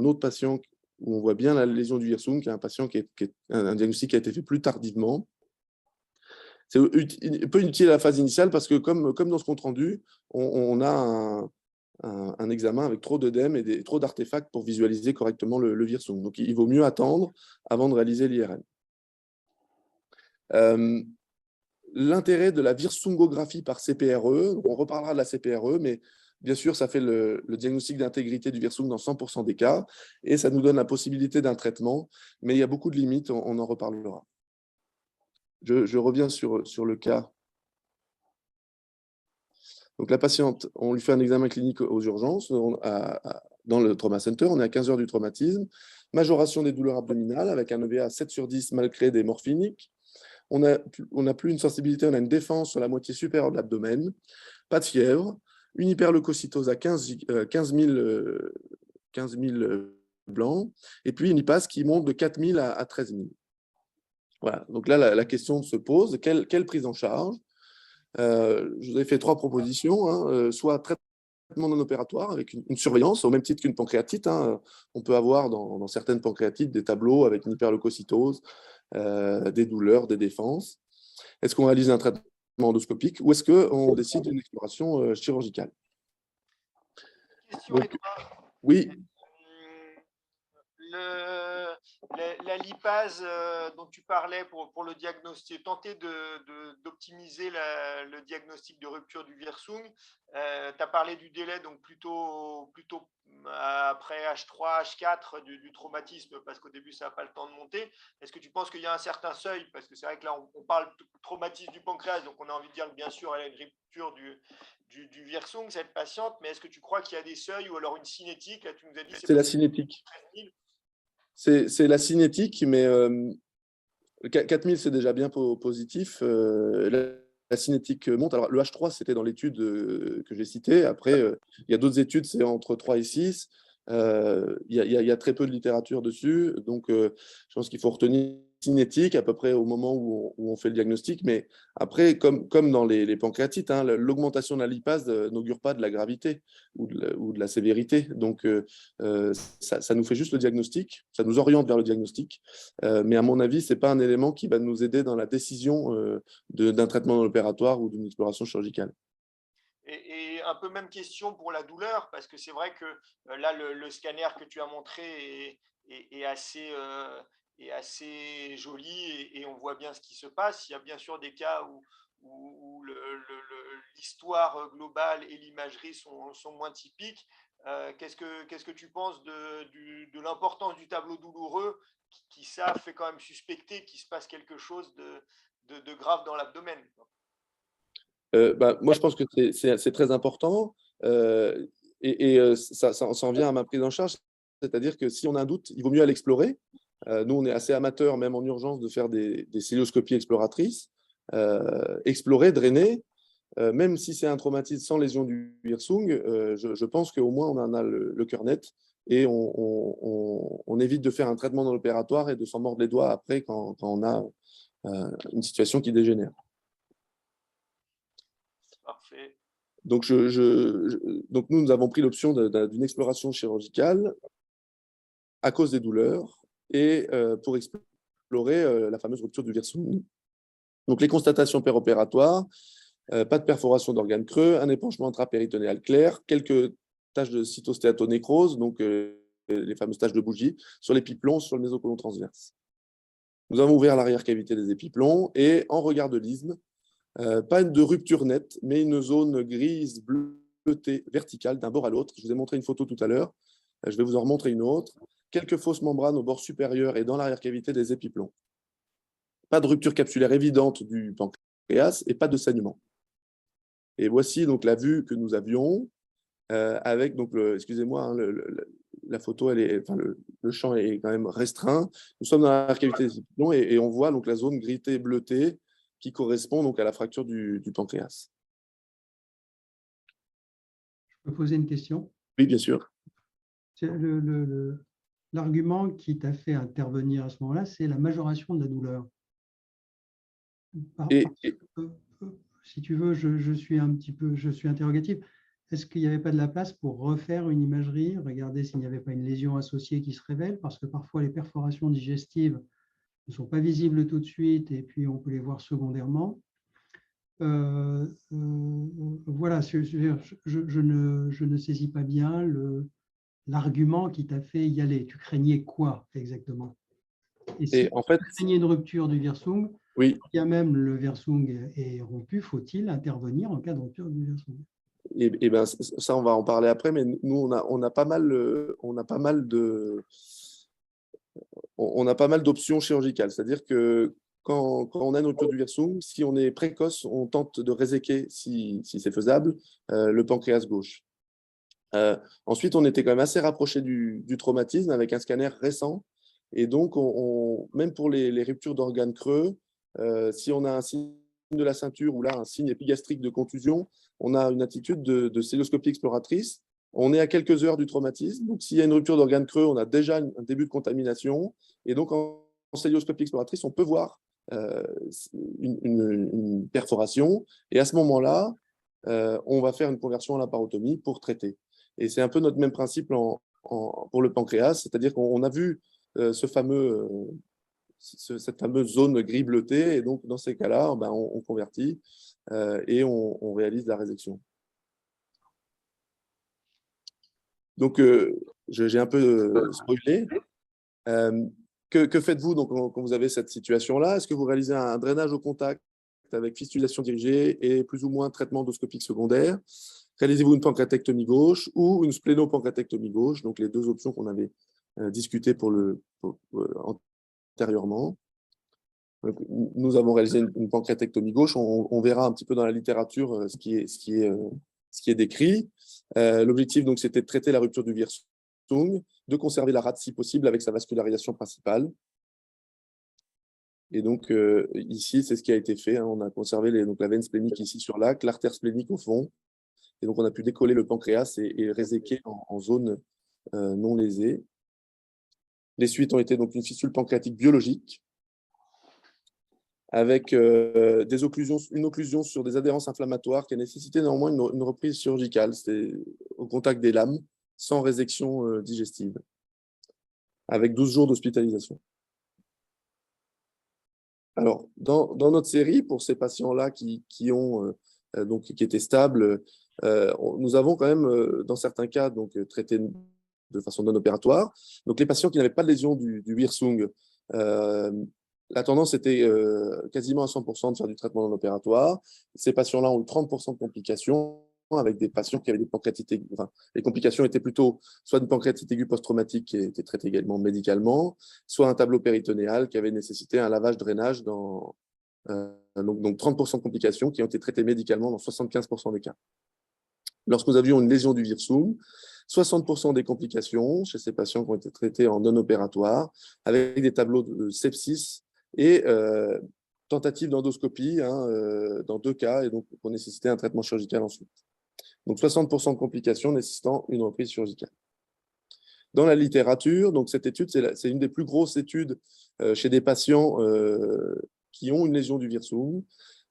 autre patient où on voit bien la lésion du Wirsung, qui est un patient qui est un diagnostic qui a été fait plus tardivement. C'est peu utile à la phase initiale parce que, comme dans ce compte-rendu, on a un examen avec trop d'œdème et trop d'artefacts pour visualiser correctement le Wirsung. Donc, il vaut mieux attendre avant de réaliser l'IRM. L'intérêt de la wirsungographie par CPRE, on reparlera de la CPRE, mais bien sûr, ça fait le diagnostic d'intégrité du Wirsung dans 100% des cas, et ça nous donne la possibilité d'un traitement, mais il y a beaucoup de limites, on en reparlera. Je reviens sur le cas. Donc la patiente, on lui fait un examen clinique aux urgences, dans le Trauma Center, on est à 15 heures du traumatisme, majoration des douleurs abdominales avec un EVA 7/10 malgré des morphiniques. On n'a plus une sensibilité, on a une défense sur la moitié supérieure de l'abdomen, pas de fièvre, une hyperleucocytose à 15 000 blancs, et puis une IPAS qui monte de 4 000 à 13 000. Voilà, donc là, la question se pose, quelle prise en charge? Je vous ai fait 3 propositions, soit traitement non opératoire avec une surveillance, au même titre qu'une pancréatite. On peut avoir dans certaines pancréatites des tableaux avec une hyperleucocytose, des douleurs, des défenses. Est-ce qu'on réalise un traitement endoscopique ou est-ce qu'on décide d'une exploration chirurgicale? Question, Edouard. Oui. La lipase dont tu parlais pour le diagnostic, tenter d'optimiser le diagnostic de rupture du Wirsung. Tu as parlé du délai, donc plutôt après H3, H4 du traumatisme, parce qu'au début, ça n'a pas le temps de monter. Est-ce que tu penses qu'il y a un certain seuil? Parce que c'est vrai que là, on parle de traumatisme du pancréas, donc on a envie de dire que bien sûr, elle a une rupture du Wirsung, cette patiente, mais est-ce que tu crois qu'il y a des seuils ou alors une cinétique? Là, tu nous as dit c'est la cinétique. C'est la cinétique, mais 4000, c'est déjà bien positif. La cinétique monte. Alors, le H3, c'était dans l'étude que j'ai citée. Après, il y a d'autres études, c'est entre 3 et 6. Il y a très peu de littérature dessus. Donc, je pense qu'il faut retenir cinétique à peu près au moment où on fait le diagnostic. Mais après, comme dans les pancréatites, l'augmentation de la lipase n'augure pas de la gravité ou de la sévérité. Donc, ça nous fait juste le diagnostic. Ça nous oriente vers le diagnostic. Mais à mon avis, ce n'est pas un élément qui va nous aider dans la décision d'un traitement non opératoire ou d'une exploration chirurgicale. Et un peu même question pour la douleur, parce que c'est vrai que là, le scanner que tu as montré est assez joli et on voit bien ce qui se passe. Il y a bien sûr des cas où où l'histoire globale et l'imagerie sont moins typiques. Qu'est-ce que tu penses de l'importance du tableau douloureux qui ça fait quand même suspecter qu'il se passe quelque chose de grave dans l'abdomen? Moi, je pense que c'est très important. Ça en vient à ma prise en charge. C'est-à-dire que si on a un doute, il vaut mieux aller explorer. Nous, on est assez amateurs, même en urgence, de faire des célioscopies exploratrices. Explorer, drainer, même si c'est un traumatisme sans lésion du Wirsung, je pense qu'au moins on en a le cœur net et on évite de faire un traitement dans l'opératoire et de s'en mordre les doigts après quand on a une situation qui dégénère. Parfait. Donc, donc nous avons pris l'option d'une exploration chirurgicale à cause des douleurs et pour explorer la fameuse rupture du Wirsung. Donc les constatations péropératoires, pas de perforation d'organes creux, un épanchement intrapéritonéal clair, quelques taches de cytostéatonécrose, donc les fameuses taches de bougie, sur l'épiplon, sur le mésocôlon transverse. Nous avons ouvert l'arrière-cavité des épiplombs et en regard de l'isthme, pas de rupture nette, mais une zone grise bleutée verticale d'un bord à l'autre. Je vous ai montré une photo tout à l'heure, je vais vous en remontrer une autre. Quelques fausses membranes au bord supérieur et dans l'arrière-cavité des épiplombs. Pas de rupture capsulaire évidente du pancréas et pas de saignement. Et voici donc la vue que nous avions avec, donc excusez-moi, hein, la photo, le champ est quand même restreint. Nous sommes dans la cavité des épiplombs et on voit donc la zone gritée bleutée qui correspond donc à la fracture du pancréas. Je peux poser une question? Oui, bien sûr. L'argument qui t'a fait intervenir à ce moment-là, c'est la majoration de la douleur. Si tu veux, je suis interrogatif. Est-ce qu'il n'y avait pas de la place pour refaire une imagerie, regarder s'il n'y avait pas une lésion associée qui se révèle, parce que parfois les perforations digestives ne sont pas visibles tout de suite et puis on peut les voir secondairement. Voilà, je ne saisis pas bien l'argument qui t'a fait y aller. Tu craignais quoi exactement? Et si en fait, tu craignais une rupture du Wirsung, oui. quand même le Wirsung est rompu, faut-il intervenir en cas de rupture du Wirsung? Et ben, ça, on va en parler après, mais nous, on a pas mal d'options chirurgicales. C'est-à-dire que quand on a une rupture du Wirsung, si on est précoce, on tente de réséquer, si c'est faisable, le pancréas gauche. Ensuite, on était quand même assez rapproché du traumatisme avec un scanner récent. Et donc, même pour les ruptures d'organes creux, si on a un signe de la ceinture ou là un signe épigastrique de contusion, on a une attitude de célioscopie exploratrice. On est à quelques heures du traumatisme. Donc, s'il y a une rupture d'organes creux, on a déjà un début de contamination. Et donc, en célioscopie exploratrice, on peut voir une perforation. Et à ce moment-là, on va faire une conversion à la laparotomie pour traiter. Et c'est un peu notre même principe pour le pancréas, c'est-à-dire qu'on a vu cette fameuse zone gris bleutée, et donc dans ces cas-là, on convertit et on réalise la résection. Donc, j'ai un peu spoilé. Que faites-vous donc, quand vous avez cette situation-là? Est-ce que vous réalisez un drainage au contact avec fistulation dirigée et plus ou moins traitement endoscopique secondaire? Réalisez-vous une pancréatectomie gauche ou une splénopancréatectomie gauche? Donc, les deux options qu'on avait discutées antérieurement. Donc, nous avons réalisé une pancréatectomie gauche. On verra un petit peu dans la littérature ce qui est décrit. L'objectif, donc, c'était de traiter la rupture du Wirsung, de conserver la rate si possible avec sa vascularisation principale. Et donc, ici, c'est ce qui a été fait. Hein. On a conservé la veine splénique ici sur l'acte, l'artère splénique au fond. Et donc, on a pu décoller le pancréas et réséquer en zone non lésée. Les suites ont été donc une fistule pancréatique biologique avec une occlusion sur des adhérences inflammatoires qui a nécessité néanmoins une reprise chirurgicale. C'était au contact des lames, sans résection digestive, avec 12 jours d'hospitalisation. Alors, dans notre série, pour ces patients-là qui étaient stables, nous avons quand même, dans certains cas, traité de façon non opératoire. Donc, les patients qui n'avaient pas de lésion du Wirsung, la tendance était quasiment à 100% de faire du traitement non opératoire. Ces patients-là ont eu 30% de complications, avec des patients qui avaient des pancréatites aiguës. Enfin, les complications étaient plutôt soit une pancréatite aiguë post-traumatique qui était traitée également médicalement, soit un tableau péritonéal qui avait nécessité un lavage drainage donc 30% de complications qui ont été traitées médicalement dans 75% des cas. Lorsque nous avions une lésion du virsum, 60% des complications chez ces patients qui ont été traités en non opératoire, avec des tableaux de sepsis et tentative d'endoscopie dans 2 cas, et donc pour nécessiter un traitement chirurgical ensuite. Donc 60% de complications nécessitant une reprise chirurgicale. Dans la littérature, donc cette étude, c'est une des plus grosses études chez des patients qui ont une lésion du virsum.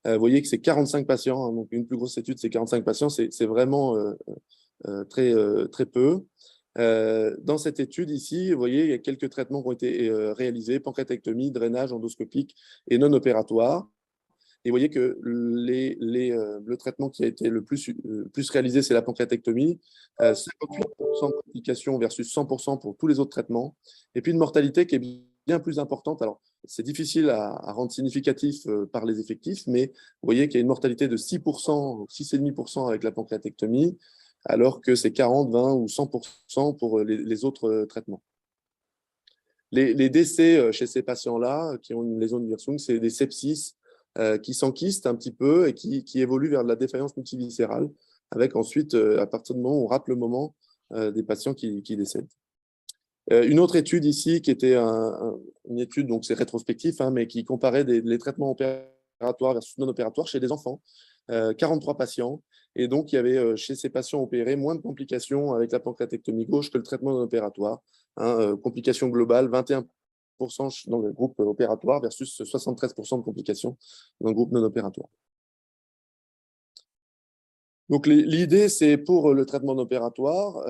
Vous voyez que c'est 45 patients, donc une plus grosse étude, c'est 45 patients, c'est vraiment très peu. Dans cette étude ici, vous voyez, il y a quelques traitements qui ont été réalisés, pancréatectomie, drainage endoscopique et non opératoire. Et vous voyez que le traitement qui a été le plus réalisé, c'est la pancréatectomie. 58% de complications versus 100% pour tous les autres traitements. Et puis une mortalité qui est bien plus importante. Alors, c'est difficile à rendre significatif par les effectifs, mais vous voyez qu'il y a une mortalité de 6%, 6,5% avec la pancréatectomie, alors que c'est 40, 20 ou 100% pour les autres traitements. Les décès chez ces patients-là qui ont une lésion du virsum, c'est des sepsis qui s'enquistent un petit peu et qui évoluent vers de la défaillance multiviscérale, avec ensuite, à partir du moment où on rate le moment, des patients qui décèdent. Une autre étude ici, qui était une étude, donc c'est rétrospectif, mais qui comparait les traitements opératoires versus non opératoires chez des enfants, 43 patients, et donc il y avait chez ces patients opérés moins de complications avec la pancréatectomie gauche que le traitement non opératoire. Complications globales, 21% dans le groupe opératoire versus 73% de complications dans le groupe non opératoire. Donc l'idée, c'est pour le traitement non opératoire,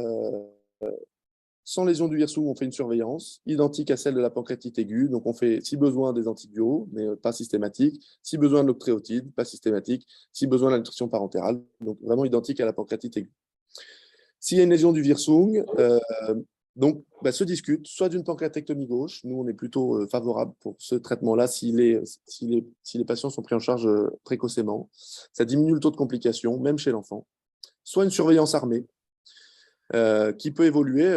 sans lésion du virsum, on fait une surveillance identique à celle de la pancréatite aiguë. Donc, on fait, si besoin, des antibiotiques, mais pas systématique. Si besoin, de l'octréotide, pas systématique. Si besoin, de la nutrition parentérale. Donc, vraiment identique à la pancréatite aiguë. S'il y a une lésion du virsum, se discute soit d'une pancréatectomie gauche. Nous, on est plutôt favorable pour ce traitement-là si les patients sont pris en charge précocement. Ça diminue le taux de complications, même chez l'enfant. Soit une surveillance armée, qui peut évoluer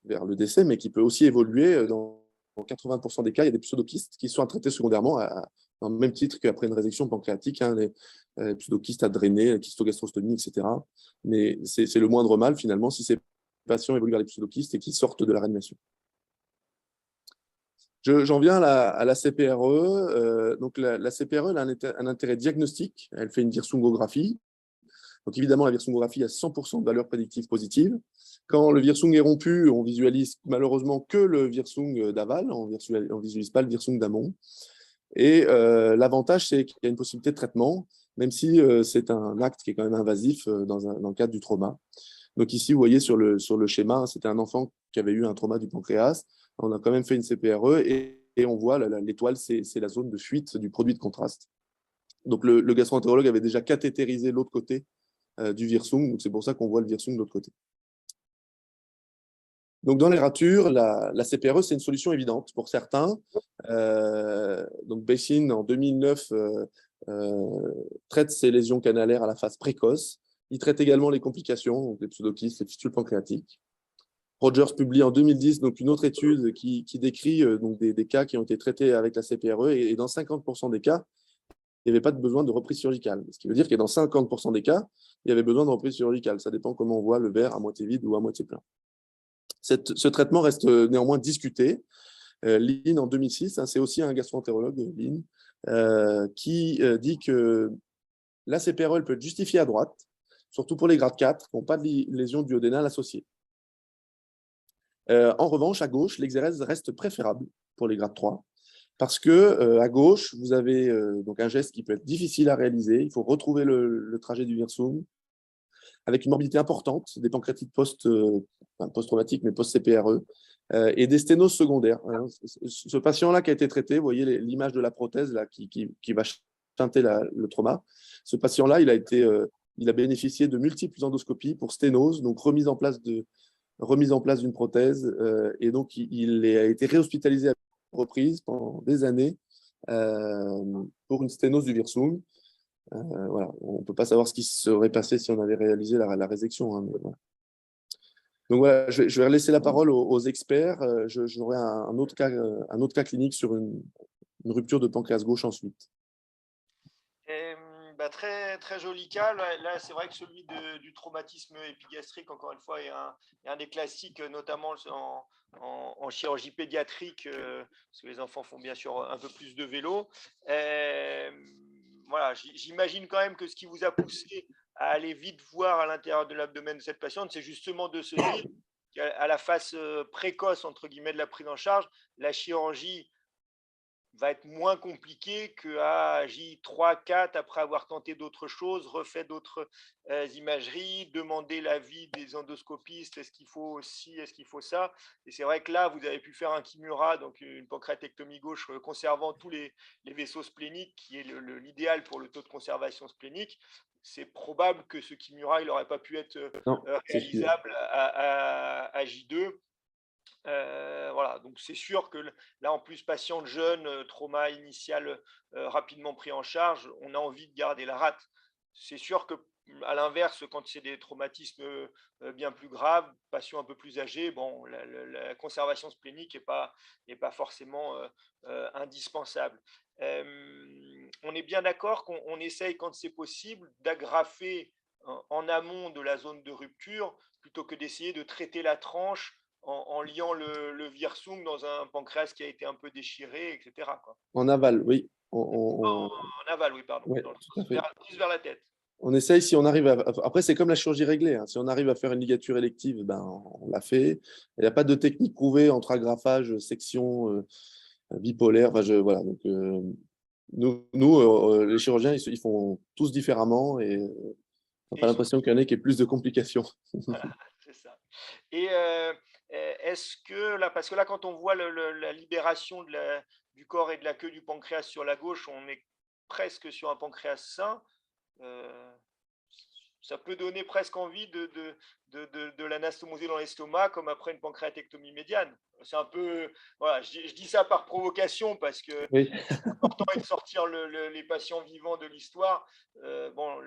vers le décès, mais qui peut aussi évoluer dans 80% des cas. Il y a des pseudokystes qui sont traités secondairement dans le même titre qu'après une résection pancréatique, les pseudokystes à drainer, kystogastrostomie, etc. Mais c'est le moindre mal, finalement, si ces patients évoluent vers les pseudokystes et qui sortent de la réanimation. J'en viens à la CPRE. Donc la CPRE elle a un intérêt diagnostique. Elle fait une virsumgographie. Donc évidemment, la virsumgographie a 100% de valeur prédictive positive. Quand le virsum est rompu, on visualise malheureusement que le virsum d'aval, on ne visualise pas le virsum d'amont. Et l'avantage, c'est qu'il y a une possibilité de traitement, même si c'est un acte qui est quand même invasif dans le cadre du trauma. Donc ici, vous voyez sur le schéma, c'était un enfant qui avait eu un trauma du pancréas. On a quand même fait une CPRE et on voit l'étoile, c'est la zone de fuite du produit de contraste. Donc le gastro-entérologue avait déjà cathétérisé l'autre côté du virsum, donc c'est pour ça qu'on voit le virsum de l'autre côté. Donc dans les ratures, la CPRE, c'est une solution évidente pour certains. Donc Bessin, en 2009, traite ces lésions canalaires à la phase précoce. Il traite également les complications, donc les pseudokystes, les fistules pancréatiques. Rogers publie en 2010 donc, une autre étude qui décrit donc, des cas qui ont été traités avec la CPRE, et dans 50% des cas, il n'y avait pas de besoin de reprise chirurgicale. Ce qui veut dire que dans 50% des cas, il y avait besoin de reprise chirurgicale. Ça dépend comment on voit le verre à moitié vide ou à moitié plein. Ce traitement reste néanmoins discuté. Lin, en 2006, c'est aussi un gastro-entérologue, Lin, qui dit que la CPRE elle peut être justifiée à droite, surtout pour les grades 4 qui n'ont pas de lésion duodénale associée. En revanche, à gauche, l'exérèse reste préférable pour les grades 3. Parce que à gauche, vous avez donc un geste qui peut être difficile à réaliser. Il faut retrouver le trajet du virsum avec une morbidité importante, des pancréatites post-traumatiques, mais post-CPRE, et des sténoses secondaires. Ce patient-là qui a été traité, vous voyez l'image de la prothèse là, qui va teinter le trauma. Ce patient-là, il a bénéficié de multiples endoscopies pour sténose, donc remise en place d'une prothèse, et donc il a été réhospitalisé reprises pendant des années pour une sténose du Wirsung. Voilà. On ne peut pas savoir ce qui serait passé si on avait réalisé la résection. Hein, mais voilà. Donc voilà, je vais laisser la parole aux experts. J'aurai un autre cas clinique sur une rupture de pancréas gauche ensuite. Très, très joli cas. Là, c'est vrai que celui du traumatisme épigastrique, encore une fois, est un des classiques, notamment en chirurgie pédiatrique, parce que les enfants font bien sûr un peu plus de vélo. Voilà, j'imagine quand même que ce qui vous a poussé à aller vite voir à l'intérieur de l'abdomen de cette patiente, c'est justement de se dire qu'à la phase précoce, entre guillemets, de la prise en charge, la chirurgie va être moins compliqué qu'à J3, 4, après avoir tenté d'autres choses, refait d'autres imageries, demandé l'avis des endoscopistes, est-ce qu'il faut ci, est-ce qu'il faut ça. Et c'est vrai que là, vous avez pu faire un Kimura, donc une pancréatectomie gauche conservant tous les vaisseaux spléniques, qui est l'idéal pour le taux de conservation splénique. C'est probable que ce Kimura, il n'aurait pas pu être réalisable à J2. Voilà, donc c'est sûr que là, en plus, patiente jeune, trauma initial rapidement pris en charge, on a envie de garder la rate. C'est sûr que, à l'inverse, quand c'est des traumatismes bien plus graves, patient un peu plus âgé, bon, la conservation splénique n'est pas forcément indispensable. On est bien d'accord qu'on essaye, quand c'est possible, d'agrafer en amont de la zone de rupture plutôt que d'essayer de traiter la tranche en liant le Wirsung dans un pancréas qui a été un peu déchiré, etc. quoi. En aval, oui. En aval, oui, pardon. Ouais, Dans le tout à sens fait. plus vers la tête. On essaye, si on arrive à… Après, c'est comme la chirurgie réglée. Hein. Si on arrive à faire une ligature élective, ben, on l'a fait. Il n'y a pas de technique prouvée entre agrafage, section bipolaire. Enfin, voilà. Donc, nous les chirurgiens, ils font tous différemment et on n'a pas l'impression qu'il y en ait qui ait plus de complications. Voilà, c'est ça. Et est-ce que là, parce que là, quand on voit la libération du corps et de la queue du pancréas sur la gauche, on est presque sur un pancréas sain. Ça peut donner presque envie de l'anastomoser dans l'estomac, comme après une pancréatectomie médiane. C'est un peu, voilà, je dis ça par provocation parce que Oui. l'important est de sortir les patients vivants de l'histoire. Bon,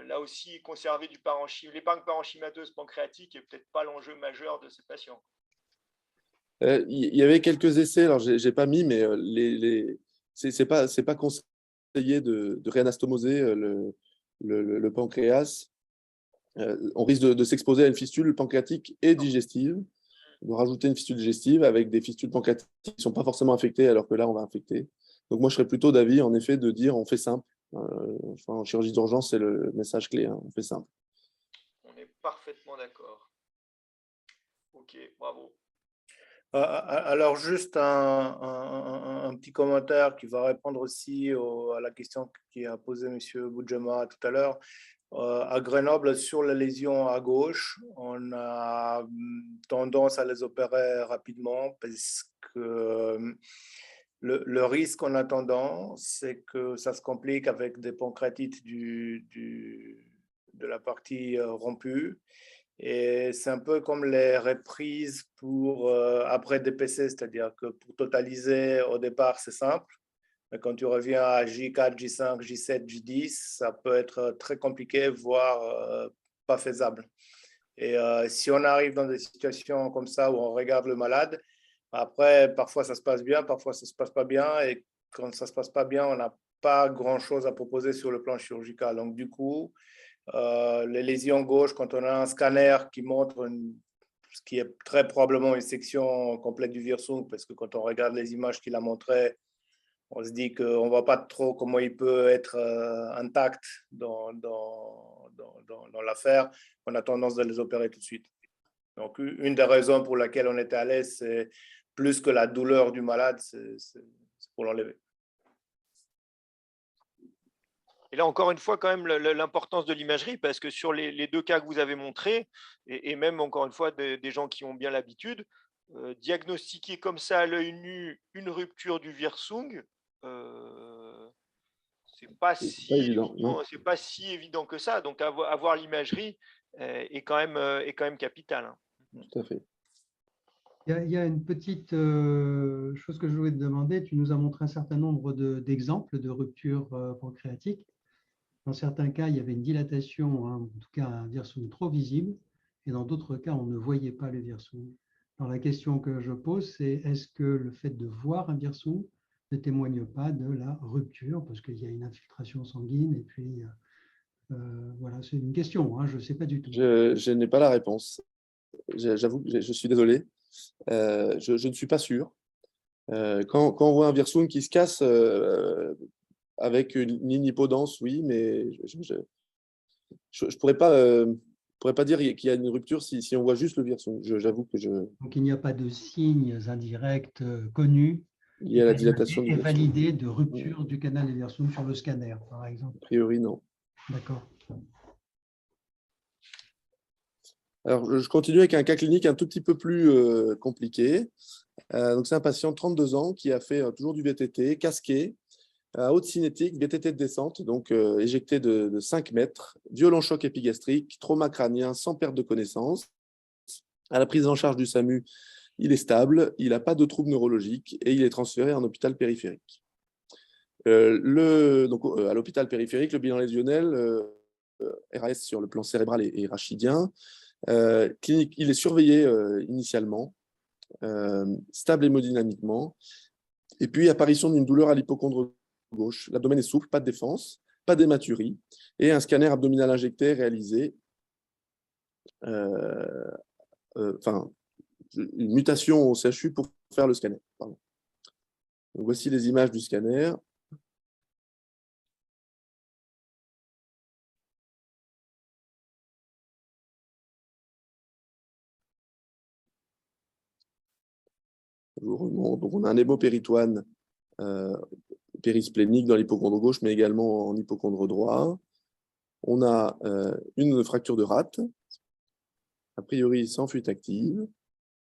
là aussi, conserver l'épargne parenchymateuse pancréatique n'est peut-être pas l'enjeu majeur de ces patients. Il y avait quelques essais, alors je n'ai pas mis, mais c'est pas conseillé de réanastomoser le pancréas. On risque de s'exposer à une fistule pancréatique et digestive, de rajouter une fistule digestive avec des fistules pancréatiques qui ne sont pas forcément infectées, alors que là, on va infecter. Donc moi, je serais plutôt d'avis, en effet, de dire on fait simple. En chirurgie d'urgence, c'est le message clé, hein, on fait simple. On est parfaitement d'accord. Ok, bravo. Alors, juste un petit commentaire qui va répondre aussi à la question qui a posée M. Boudjema tout à l'heure. À Grenoble, sur les lésions à gauche, on a tendance à les opérer rapidement parce que le risque en attendant, c'est que ça se complique avec des pancréatites de la partie rompue. Et c'est un peu comme les reprises après DPC, c'est-à-dire que pour totaliser au départ, c'est simple. Mais quand tu reviens à J4, J5, J7, J10, ça peut être très compliqué, voire pas faisable. Et si on arrive dans des situations comme ça où on regarde le malade, après, parfois ça se passe bien, parfois ça ne se passe pas bien. Et quand ça ne se passe pas bien, on n'a pas grand-chose à proposer sur le plan chirurgical. Donc du coup, les lésions gauches, quand on a un scanner qui montre ce qui est très probablement une section complète du Wirsung, parce que quand on regarde les images qu'il a montrées, on se dit qu'on ne voit pas trop comment il peut être intact dans l'affaire. On a tendance à les opérer tout de suite. Donc, une des raisons pour laquelle on était à l'aise, c'est plus que la douleur du malade, c'est pour l'enlever. Et là, encore une fois, quand même, l'importance de l'imagerie, parce que sur les deux cas que vous avez montrés, et même, encore une fois, des gens qui ont bien l'habitude, diagnostiquer comme ça à l'œil nu une rupture du Wirsung, c'est pas si évident que ça. Donc, avoir l'imagerie est quand même capital. Hein. Tout à fait. Il y a une petite chose que je voulais te demander. Tu nous as montré un certain nombre d'exemples de ruptures pancréatiques. Dans certains cas, il y avait une dilatation, hein, en tout cas un virsum trop visible, et dans d'autres cas, on ne voyait pas le virsum. Alors, la question que je pose, c'est est-ce que le fait de voir un virsum ne témoigne pas de la rupture, parce qu'il y a une infiltration sanguine, et puis voilà, c'est une question, hein, je ne sais pas du tout. Je n'ai pas la réponse. J'avoue que je suis désolé. Je ne suis pas sûr. Quand on voit un virsum qui se casse avec une ligne hypodense, oui, mais je ne pourrais pas dire qu'il y a une rupture si on voit juste le virsum. J'avoue que Donc, il n'y a pas de signes indirects connus lié à la dilatation du et virsum. validés de rupture du canal des virsum sur le scanner, par exemple. A priori, non. D'accord. Alors, je continue avec un cas clinique un tout petit peu plus compliqué. Donc, c'est un patient de 32 ans qui a fait toujours du VTT, casqué, à haute cinétique, VTT de descente, donc éjecté de 5 mètres, violent choc épigastrique, trauma crânien sans perte de connaissance. À la prise en charge du SAMU, il est stable, il n'a pas de troubles neurologiques et il est transféré en hôpital périphérique. À l'hôpital périphérique, le bilan lésionnel, RAS sur le plan cérébral et rachidien, clinique, il est surveillé initialement, stable hémodynamiquement, et puis apparition d'une douleur à l'hypocondre gauche. L'abdomen est souple, pas de défense, pas d'hématurie, et un scanner abdominal injecté réalisé, une mutation au CHU pour faire le scanner. Pardon. Donc, voici les images du scanner. Je vous remonte. Donc, on a un hémopéritoine périsplénique dans l'hypocondre gauche, mais également en hypocondre droit. On a une fracture de rate, a priori sans fuite active,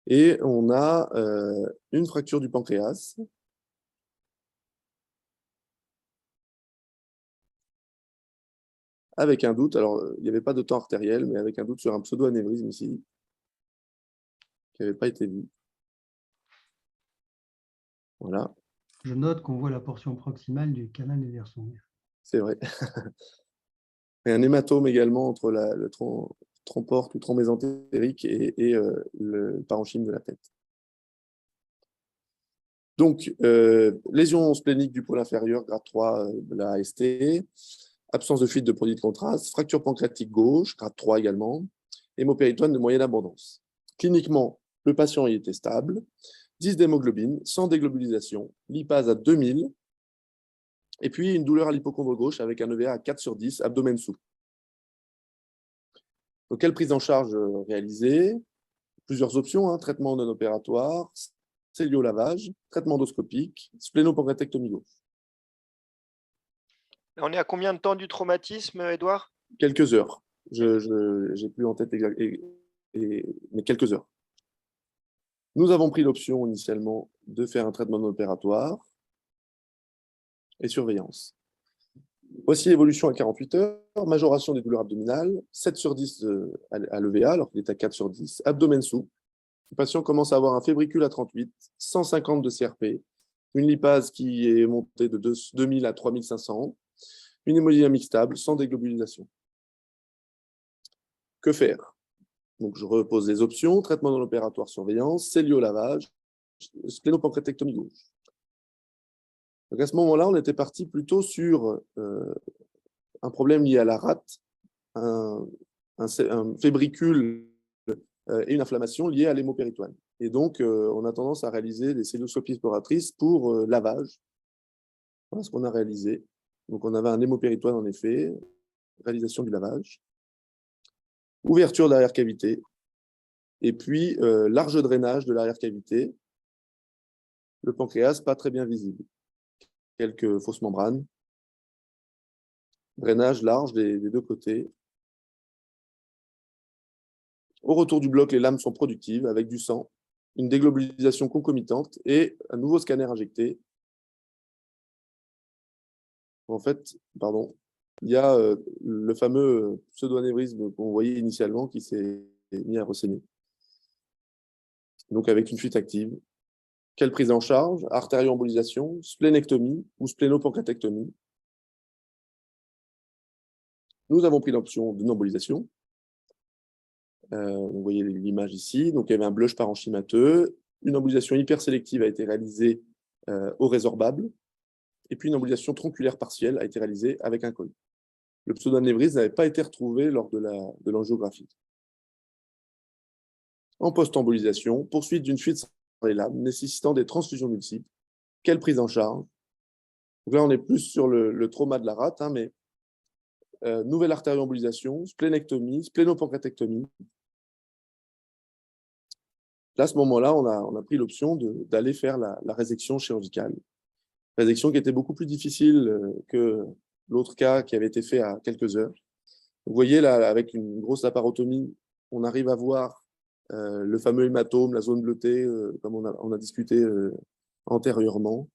et on a une fracture du pancréas, avec un doute, alors il n'y avait pas de temps artériel, mais avec un doute sur un pseudo-anévrisme ici, qui n'avait pas été vu. Voilà. Je note qu'on voit la portion proximale du canal des versons. C'est vrai. Et un hématome également entre le tronc porte ou tronc mésentérique et le parenchyme de la tête. Donc, lésion splénique du pôle inférieur, grade 3 de la AST, absence de fuite de produit de contraste, fracture pancréatique gauche, grade 3 également, hémopéritoine de moyenne abondance. Cliniquement, le patient y était stable, 10 d'hémoglobine, sans déglobulisation, lipase à 2000, et puis une douleur à l'hypocondre gauche avec un EVA à 4/10, abdomen souple. Donc, quelle prise en charge réalisée? Plusieurs options, hein, traitement non opératoire, cellio-lavage, traitement endoscopique, splénopancréatectomie gauche. On est à combien de temps du traumatisme, Edouard? Quelques heures. Je n'ai plus en tête exact, mais quelques heures. Nous avons pris l'option initialement de faire un traitement non opératoire et surveillance. Voici l'évolution à 48 heures, majoration des douleurs abdominales, 7/10 à l'EVA, alors qu'il est à 4/10, abdomen souple. Le patient commence à avoir un fébricule à 38, 150 de CRP, une lipase qui est montée de 2000 à 3500, une hémodynamique stable, sans déglobulisation. Que faire? Donc, je repose les options, traitement non opératoire, surveillance, cellio-lavage, splénopancréatectomie gauche. Donc, à ce moment-là, on était parti plutôt sur un problème lié à la rate, un fébricule et une inflammation liée à l'hémopéritoine. Et donc, on a tendance à réaliser des celluloscopies exploratrices pour lavage. Voilà ce qu'on a réalisé. Donc, on avait un hémopéritoine, en effet, réalisation du lavage, ouverture de l'arrière-cavité, et puis large drainage de l'arrière-cavité. Le pancréas, pas très bien visible. Quelques fausses membranes. Drainage large des deux côtés. Au retour du bloc, les lames sont productives avec du sang, une déglobulisation concomitante et un nouveau scanner injecté. En fait, pardon, il y a le fameux pseudo-anévrisme qu'on voyait initialement qui s'est mis à ressaigner. donc avec une fuite active. Quelle prise en charge? Artérioembolisation, splénectomie ou splénopancréatectomie. Nous avons pris l'option d'une embolisation. Vous voyez l'image ici. Donc, il y avait un blush parenchymateux. Une embolisation hypersélective a été réalisée au résorbable. Et puis, une embolisation tronculaire partielle a été réalisée avec un col. Le pseudo-anévrisme n'avait pas été retrouvé lors de l'angiographie. En post-embolisation, poursuite d'une fuite cérébrale nécessitant des transfusions multiples. Quelle prise en charge? Donc là, on est plus sur le trauma de la rate, hein, mais nouvelle artérioembolisation, splénectomie, splénopancréatectomie. Là, à ce moment-là, on a pris l'option d'aller faire la résection chirurgicale. Résection qui était beaucoup plus difficile que l'autre cas qui avait été fait à quelques heures. Vous voyez là, avec une grosse laparotomie, on arrive à voir le fameux hématome, la zone bleutée, comme on a discuté antérieurement.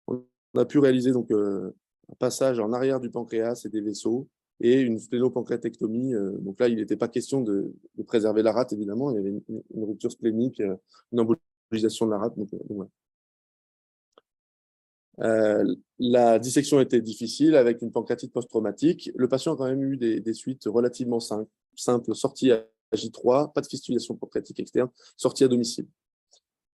On a pu réaliser donc, un passage en arrière du pancréas et des vaisseaux et une splénopancréatectomie. Donc là, il n'était pas question de préserver la rate, évidemment. Il y avait une rupture splénique, une embolisation de la rate. Donc, ouais. La dissection était difficile avec une pancréatite post-traumatique. Le patient a quand même eu des suites relativement simples. Sortie à J3, pas de fistulation pancréatique externe, sortie à domicile.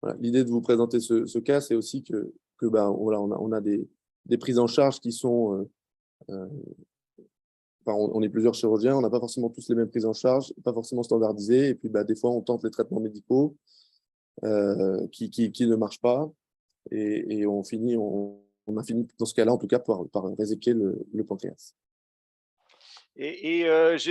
Voilà. L'idée de vous présenter ce cas, c'est aussi que voilà, on a des prises en charge qui sont... on est plusieurs chirurgiens, on n'a pas forcément tous les mêmes prises en charge, pas forcément standardisées. Et puis, des fois, on tente les traitements médicaux qui ne marchent pas. Et on a fini, dans ce cas-là, en tout cas, par réséquer le pancréas. Et tu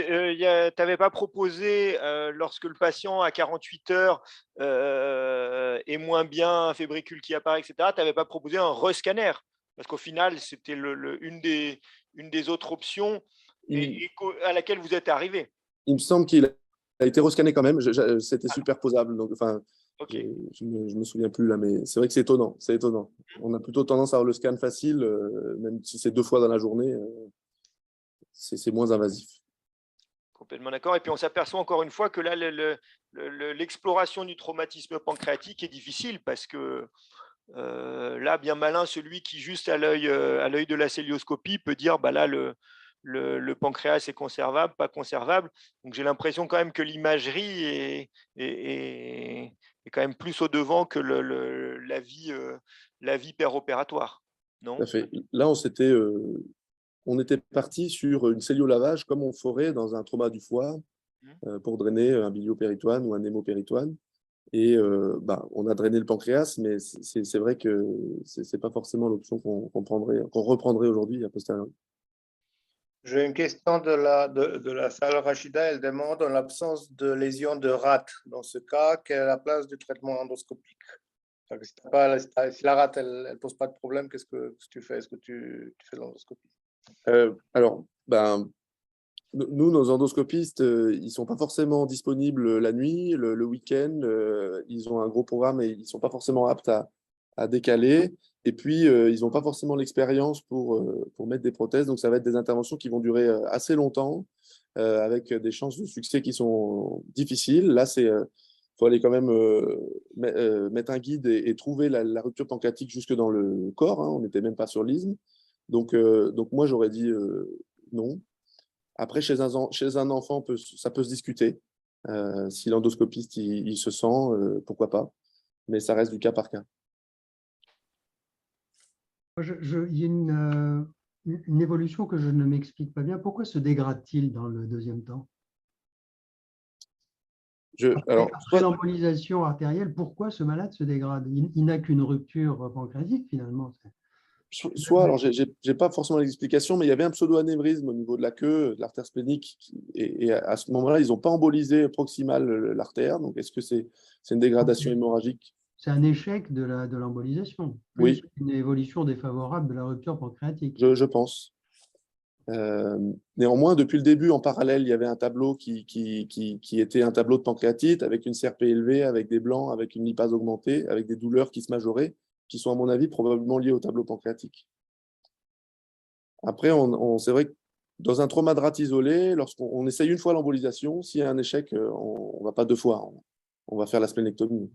n'avais pas proposé, lorsque le patient à 48 heures est moins bien, un fébricule qui apparaît, etc., tu n'avais pas proposé un rescanner? Parce qu'au final, c'était une des autres options à laquelle vous êtes arrivé. Il me semble qu'il a été rescanné quand même. C'était superposable. Donc, okay. Je ne me souviens plus là, mais c'est vrai que c'est étonnant. C'est étonnant. On a plutôt tendance à avoir le scan facile, même si c'est 2 fois dans la journée, c'est moins invasif. Complètement d'accord. Et puis on s'aperçoit encore une fois que là, l'exploration du traumatisme pancréatique est difficile parce que là, bien malin, celui qui juste à l'œil de la célioscopie peut dire là le pancréas est conservable, pas conservable. Donc j'ai l'impression quand même que l'imagerie est quand même plus au devant que la vie péropératoire. Non? Tout à fait. Là, on était parti sur une cellio-lavage comme on ferait dans un trauma du foie pour drainer un biliopéritoine ou un hémopéritoine. Et on a drainé le pancréas, mais c'est vrai que ce n'est pas forcément l'option qu'on reprendrait aujourd'hui a posteriori. J'ai une question de la salle Rachida. Elle demande, en l'absence de lésion de rate, dans ce cas, quelle est la place du traitement endoscopique? Si la rate, elle ne pose pas de problème, qu'est-ce que tu fais? Est-ce que tu fais de l'endoscopie? Alors, nous, nos endoscopistes, ils ne sont pas forcément disponibles la nuit, le week-end. Ils ont un gros programme et ils ne sont pas forcément aptes à décaler. Et puis, ils n'ont pas forcément l'expérience pour mettre des prothèses. Donc, ça va être des interventions qui vont durer assez longtemps, avec des chances de succès qui sont difficiles. Là, faut aller quand même mettre un guide et trouver la rupture pancréatique jusque dans le corps. Hein. On n'était même pas sur l'isthme. Donc moi, j'aurais dit non. Après, chez un enfant, ça peut se discuter. Si l'endoscopiste il se sent, pourquoi pas. Mais ça reste du cas par cas. Il y a une évolution que je ne m'explique pas bien. Pourquoi se dégrade-t-il dans le deuxième temps? Après l'embolisation artérielle, pourquoi ce malade se dégrade? Il n'a qu'une rupture pancréatique finalement. Alors, je n'ai pas forcément l'explication, mais il y avait un pseudo-anévrisme au niveau de la queue, de l'artère splénique, et à ce moment-là, ils n'ont pas embolisé proximal l'artère. Donc, est-ce que c'est une dégradation hémorragique? C'est un échec de l'embolisation, plus une évolution défavorable de la rupture pancréatique. Je pense. Néanmoins, depuis le début, en parallèle, il y avait un tableau qui était un tableau de pancréatite avec une CRP élevée, avec des blancs, avec une lipase augmentée, avec des douleurs qui se majoraient, qui sont, à mon avis, probablement liées au tableau pancréatique. Après, c'est vrai que dans un trauma de rate isolé, lorsqu'on essaye une fois l'embolisation, s'il y a un échec, on ne va pas 2 fois, on va faire la splénectomie.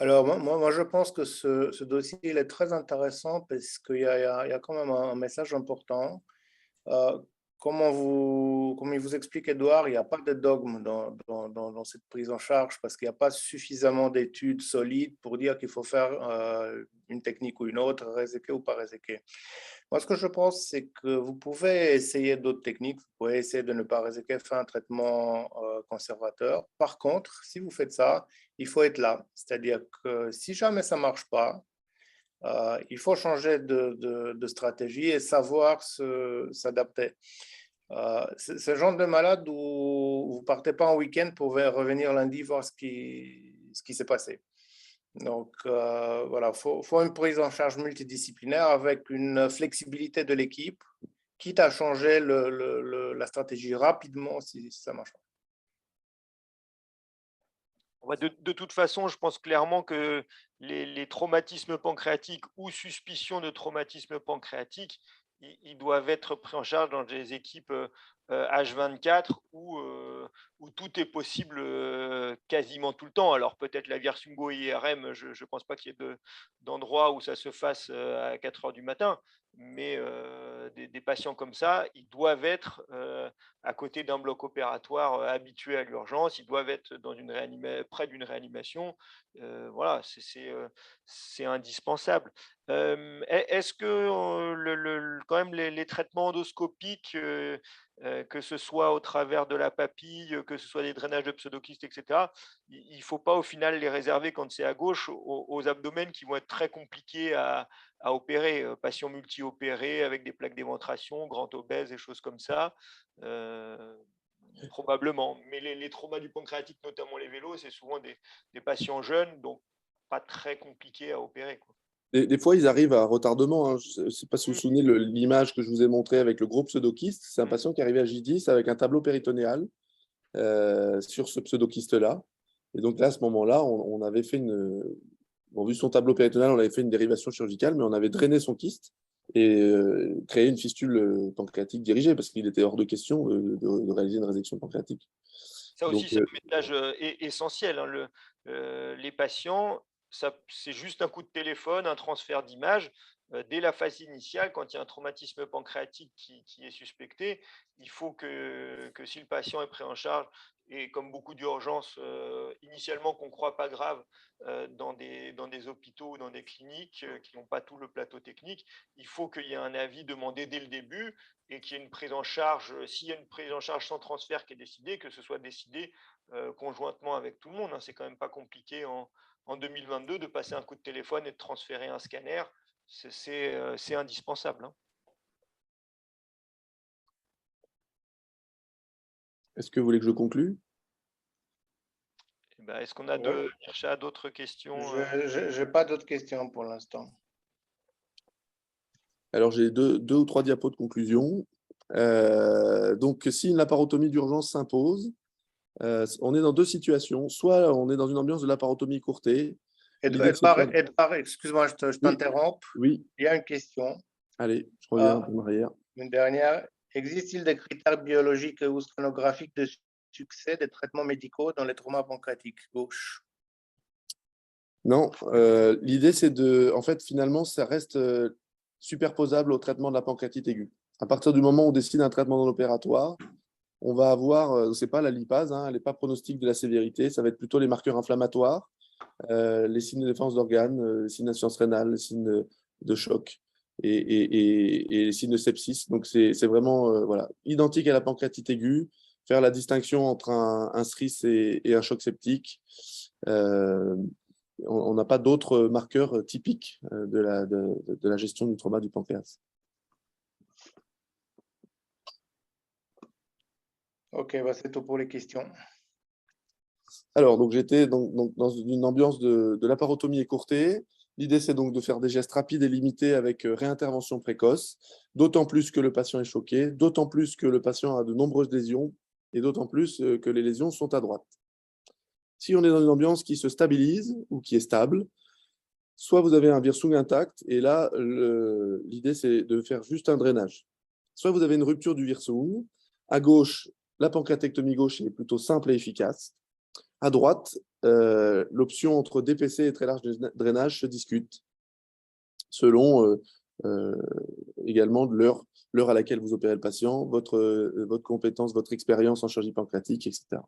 Alors, moi, je pense que ce dossier il est très intéressant parce qu'il y a quand même un message important. Euh, comme il vous explique, Edouard, il n'y a pas de dogme dans cette prise en charge parce qu'il n'y a pas suffisamment d'études solides pour dire qu'il faut faire une technique ou une autre, réséquer ou pas réséquer. Moi, ce que je pense, c'est que vous pouvez essayer d'autres techniques. Vous pouvez essayer de ne pas réséquer, faire un traitement conservateur. Par contre, si vous faites ça, il faut être là. C'est-à-dire que si jamais ça ne marche pas, il faut changer de stratégie et savoir s'adapter. C'est ce genre de malade où vous ne partez pas en week-end pour revenir lundi voir ce qui s'est passé. Donc, voilà, faut une prise en charge multidisciplinaire avec une flexibilité de l'équipe, quitte à changer la stratégie rapidement si ça marche pas. De toute façon, je pense clairement que les traumatismes pancréatiques ou suspicion de traumatisme pancréatique, ils doivent être pris en charge dans des équipes H24 où tout est possible quasiment tout le temps. Alors peut-être la Virsungo IRM, je ne pense pas qu'il y ait d'endroits où ça se fasse à 4 heures du matin, mais des patients comme ça, ils doivent être à côté d'un bloc opératoire habitué à l'urgence, ils doivent être près d'une réanimation. Voilà, c'est indispensable. Est-ce que quand même les traitements endoscopiques, que ce soit au travers de la papille, que ce soit des drainages de pseudokystes, etc., il ne faut pas au final les réserver quand c'est à gauche aux abdomens qui vont être très compliqués à opérer, patients multi-opérés avec des plaques d'éventration, grand obèses et choses comme ça. Probablement. Mais les traumas du pancréatique, notamment les vélos, c'est souvent des patients jeunes, donc pas très compliqués à opérer, quoi. Des fois, ils arrivent à retardement, hein. Je ne sais pas si vous vous souvenez l'image que je vous ai montrée avec le gros pseudokyste. C'est un patient qui arrivait à J10 avec un tableau péritonéal sur ce pseudokyste-là. Et donc là, à ce moment-là, on avait fait vu son tableau péritonéal, on avait fait une dérivation chirurgicale, mais on avait drainé son kyste et créé une fistule pancréatique dirigée parce qu'il était hors de question de réaliser une résection pancréatique. Ça aussi, Donc, c'est un message essentiel, hein. Les patients, c'est juste un coup de téléphone, un transfert d'image. Dès la phase initiale, quand il y a un traumatisme pancréatique qui est suspecté, il faut que si le patient est pris en charge, et comme beaucoup d'urgences, initialement qu'on ne croit pas grave, dans des hôpitaux ou dans des cliniques qui n'ont pas tout le plateau technique, il faut qu'il y ait un avis demandé dès le début et qu'il y ait une prise en charge, s'il y a une prise en charge sans transfert qui est décidée, que ce soit décidé conjointement avec tout le monde, hein. C'est quand même pas compliqué en 2022 de passer un coup de téléphone et de transférer un scanner. C'est indispensable, hein. est-ce que vous voulez que je conclue? Eh ben, est-ce qu'on a cherché à d'autres questions Je n'ai pas d'autres questions pour l'instant. Alors, j'ai deux ou trois diapos de conclusion. Donc, si une laparotomie d'urgence s'impose, on est dans deux situations. Soit on est dans une ambiance de laparotomie écourtée. Edouard, excuse-moi, je t'interromps. Oui. Il y a une question. Allez, je reviens en arrière. Une dernière. Existe-t-il des critères biologiques ou scanographiques de succès des traitements médicaux dans les traumas pancréatiques gauche? Non, l'idée c'est en fait, finalement, ça reste superposable au traitement de la pancréatite aiguë. À partir du moment où on décide un traitement non opératoire, on va avoir, c'est pas la lipase, hein, elle n'est pas pronostique de la sévérité, ça va être plutôt les marqueurs inflammatoires, les signes de défense d'organes, les signes d'insuffisance rénale, les signes de choc et les signes de sepsis. Donc c'est vraiment voilà, identique à la pancréatite aiguë, faire la distinction entre un SRIS et un choc septique. On n'a pas d'autres marqueurs typiques de la gestion du trauma du pancréas. Ok, c'est tout pour les questions. Alors, donc j'étais dans une ambiance de laparotomie écourtée. L'idée, c'est donc de faire des gestes rapides et limités avec réintervention précoce, d'autant plus que le patient est choqué, d'autant plus que le patient a de nombreuses lésions et d'autant plus que les lésions sont à droite. Si on est dans une ambiance qui se stabilise ou qui est stable, soit vous avez un Wirsung intact, et là, l'idée, c'est de faire juste un drainage. Soit vous avez une rupture du Wirsung. À gauche, la pancréatectomie gauche est plutôt simple et efficace. À droite, l'option entre DPC et très large drainage se discute selon également l'heure à laquelle vous opérez le patient, votre compétence, votre expérience en chirurgie pancréatique, etc.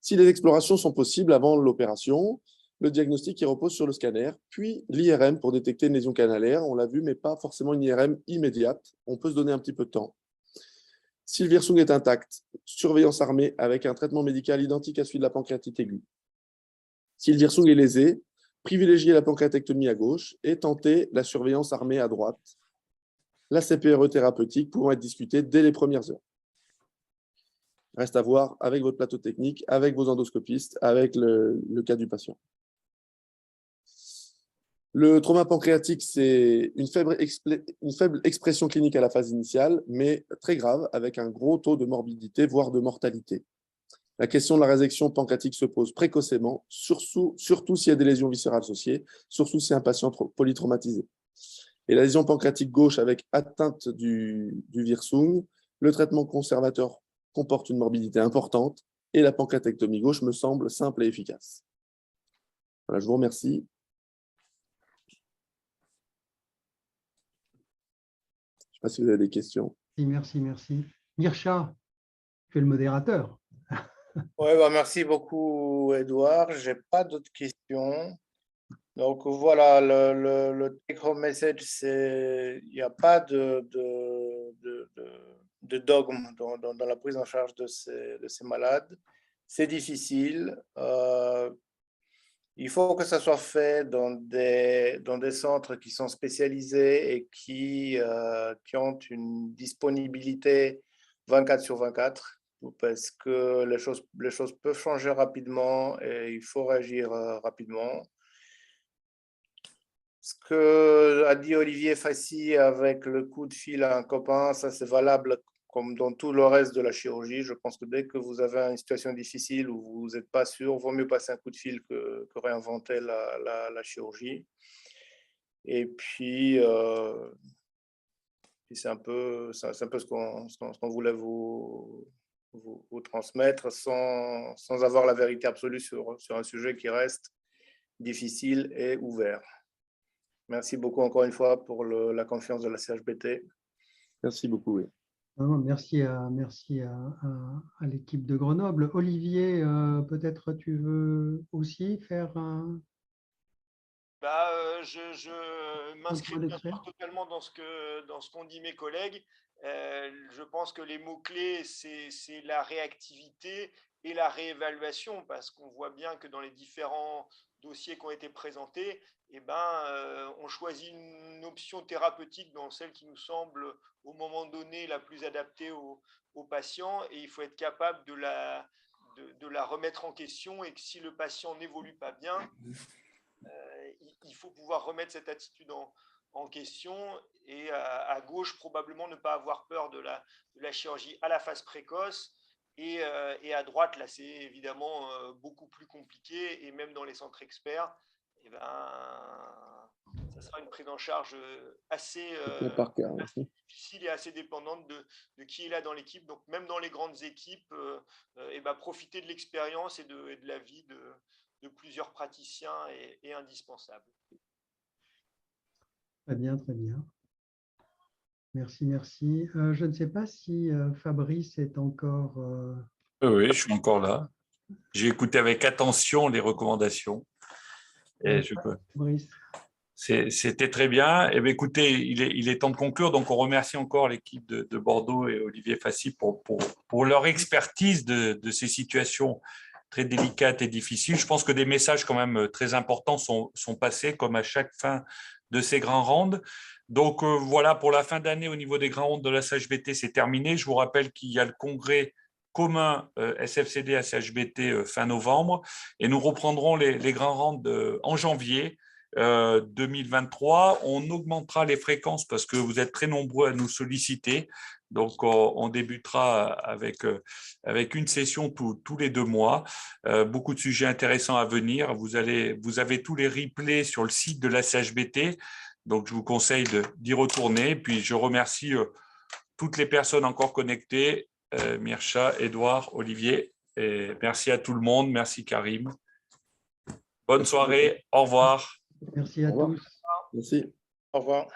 Si les explorations sont possibles avant l'opération, le diagnostic il repose sur le scanner, puis l'IRM pour détecter une lésion canalaire. On l'a vu, mais pas forcément une IRM immédiate. On peut se donner un petit peu de temps. Si le Wirsung est intact, surveillance armée avec un traitement médical identique à celui de la pancréatite aiguë. Si le Wirsung est lésé, privilégiez la pancréatectomie à gauche et tentez la surveillance armée à droite. La CPRE thérapeutique pouvant être discutée dès les premières heures. Reste à voir avec votre plateau technique, avec vos endoscopistes, avec le cas du patient. Le trauma pancréatique, c'est une faible expression clinique à la phase initiale, mais très grave, avec un gros taux de morbidité, voire de mortalité. La question de la résection pancréatique se pose précocement, surtout s'il y a des lésions viscérales associées, surtout si un patient polytraumatisé. Et la lésion pancréatique gauche avec atteinte du Wirsung, le traitement conservateur comporte une morbidité importante et la pancréatectomie gauche me semble simple et efficace. Voilà, je vous remercie. Je ne sais pas si vous avez des questions. Merci. Mirsha, tu es le modérateur. Oui, merci beaucoup, Edouard. Je n'ai pas d'autres questions. Donc voilà, le take-home message, c'est il n'y a pas de dogme dans la prise en charge de ces malades. C'est difficile. Il faut que ça soit fait dans des centres qui sont spécialisés et qui ont une disponibilité 24/24, parce que les choses peuvent changer rapidement et il faut réagir rapidement. Ce que a dit Olivier Fassi avec le coup de fil à un copain, ça c'est valable comme dans tout le reste de la chirurgie. Je pense que dès que vous avez une situation difficile où vous n'êtes pas sûr, il vaut mieux passer un coup de fil que réinventer la chirurgie. Et puis, c'est un peu ce qu'on voulait vous transmettre sans avoir la vérité absolue sur un sujet qui reste difficile et ouvert. Merci beaucoup encore une fois pour la confiance de la CHBT. Merci beaucoup. Oui. Merci à l'équipe de Grenoble. Olivier, peut-être tu veux aussi faire un… Je m'inscris bien sûr totalement dans ce qu'ont dit mes collègues. Je pense que les mots-clés, c'est la réactivité et la réévaluation, parce qu'on voit bien que dans les différents dossiers qui ont été présentés, on choisit une option thérapeutique dans celle qui nous semble au moment donné la plus adaptée aux patients, et il faut être capable de la remettre en question, et que si le patient n'évolue pas bien, il faut pouvoir remettre cette attitude en question, et à gauche probablement ne pas avoir peur de la chirurgie à la phase précoce, et à droite là c'est évidemment beaucoup plus compliqué, et même dans les centres experts, ça sera une prise en charge assez difficile et assez dépendante de qui est là dans l'équipe. Donc même dans les grandes équipes, profiter de l'expérience et de la vie de plusieurs praticiens est indispensable. Très bien. Merci. Je ne sais pas si Fabrice est encore… Oui, je suis encore là. J'ai écouté avec attention les recommandations. Et c'était très bien. Et bien, écoutez, il est temps de conclure. Donc, on remercie encore l'équipe de Bordeaux et Olivier Fassi pour leur expertise de ces situations très délicates et difficiles. Je pense que des messages quand même très importants sont passés, comme à chaque fin de ces grands rounds. Donc, voilà, pour la fin d'année, au niveau des grands rounds de la CHBT, c'est terminé. Je vous rappelle qu'il y a le congrès commun SFCD à CHBT fin novembre, et nous reprendrons les grands rounds en janvier 2023. On augmentera les fréquences parce que vous êtes très nombreux à nous solliciter. Donc, on débutera avec une session tous les 2 mois. Beaucoup de sujets intéressants à venir. Vous avez tous les replays sur le site de la CHBT. Donc, je vous conseille d'y retourner. Puis, je remercie toutes les personnes encore connectées, Mirsha, Edouard, Olivier Et merci à tout le monde. Merci Karim. Bonne soirée. Au revoir. Merci à Au revoir. tous. Merci. Au revoir.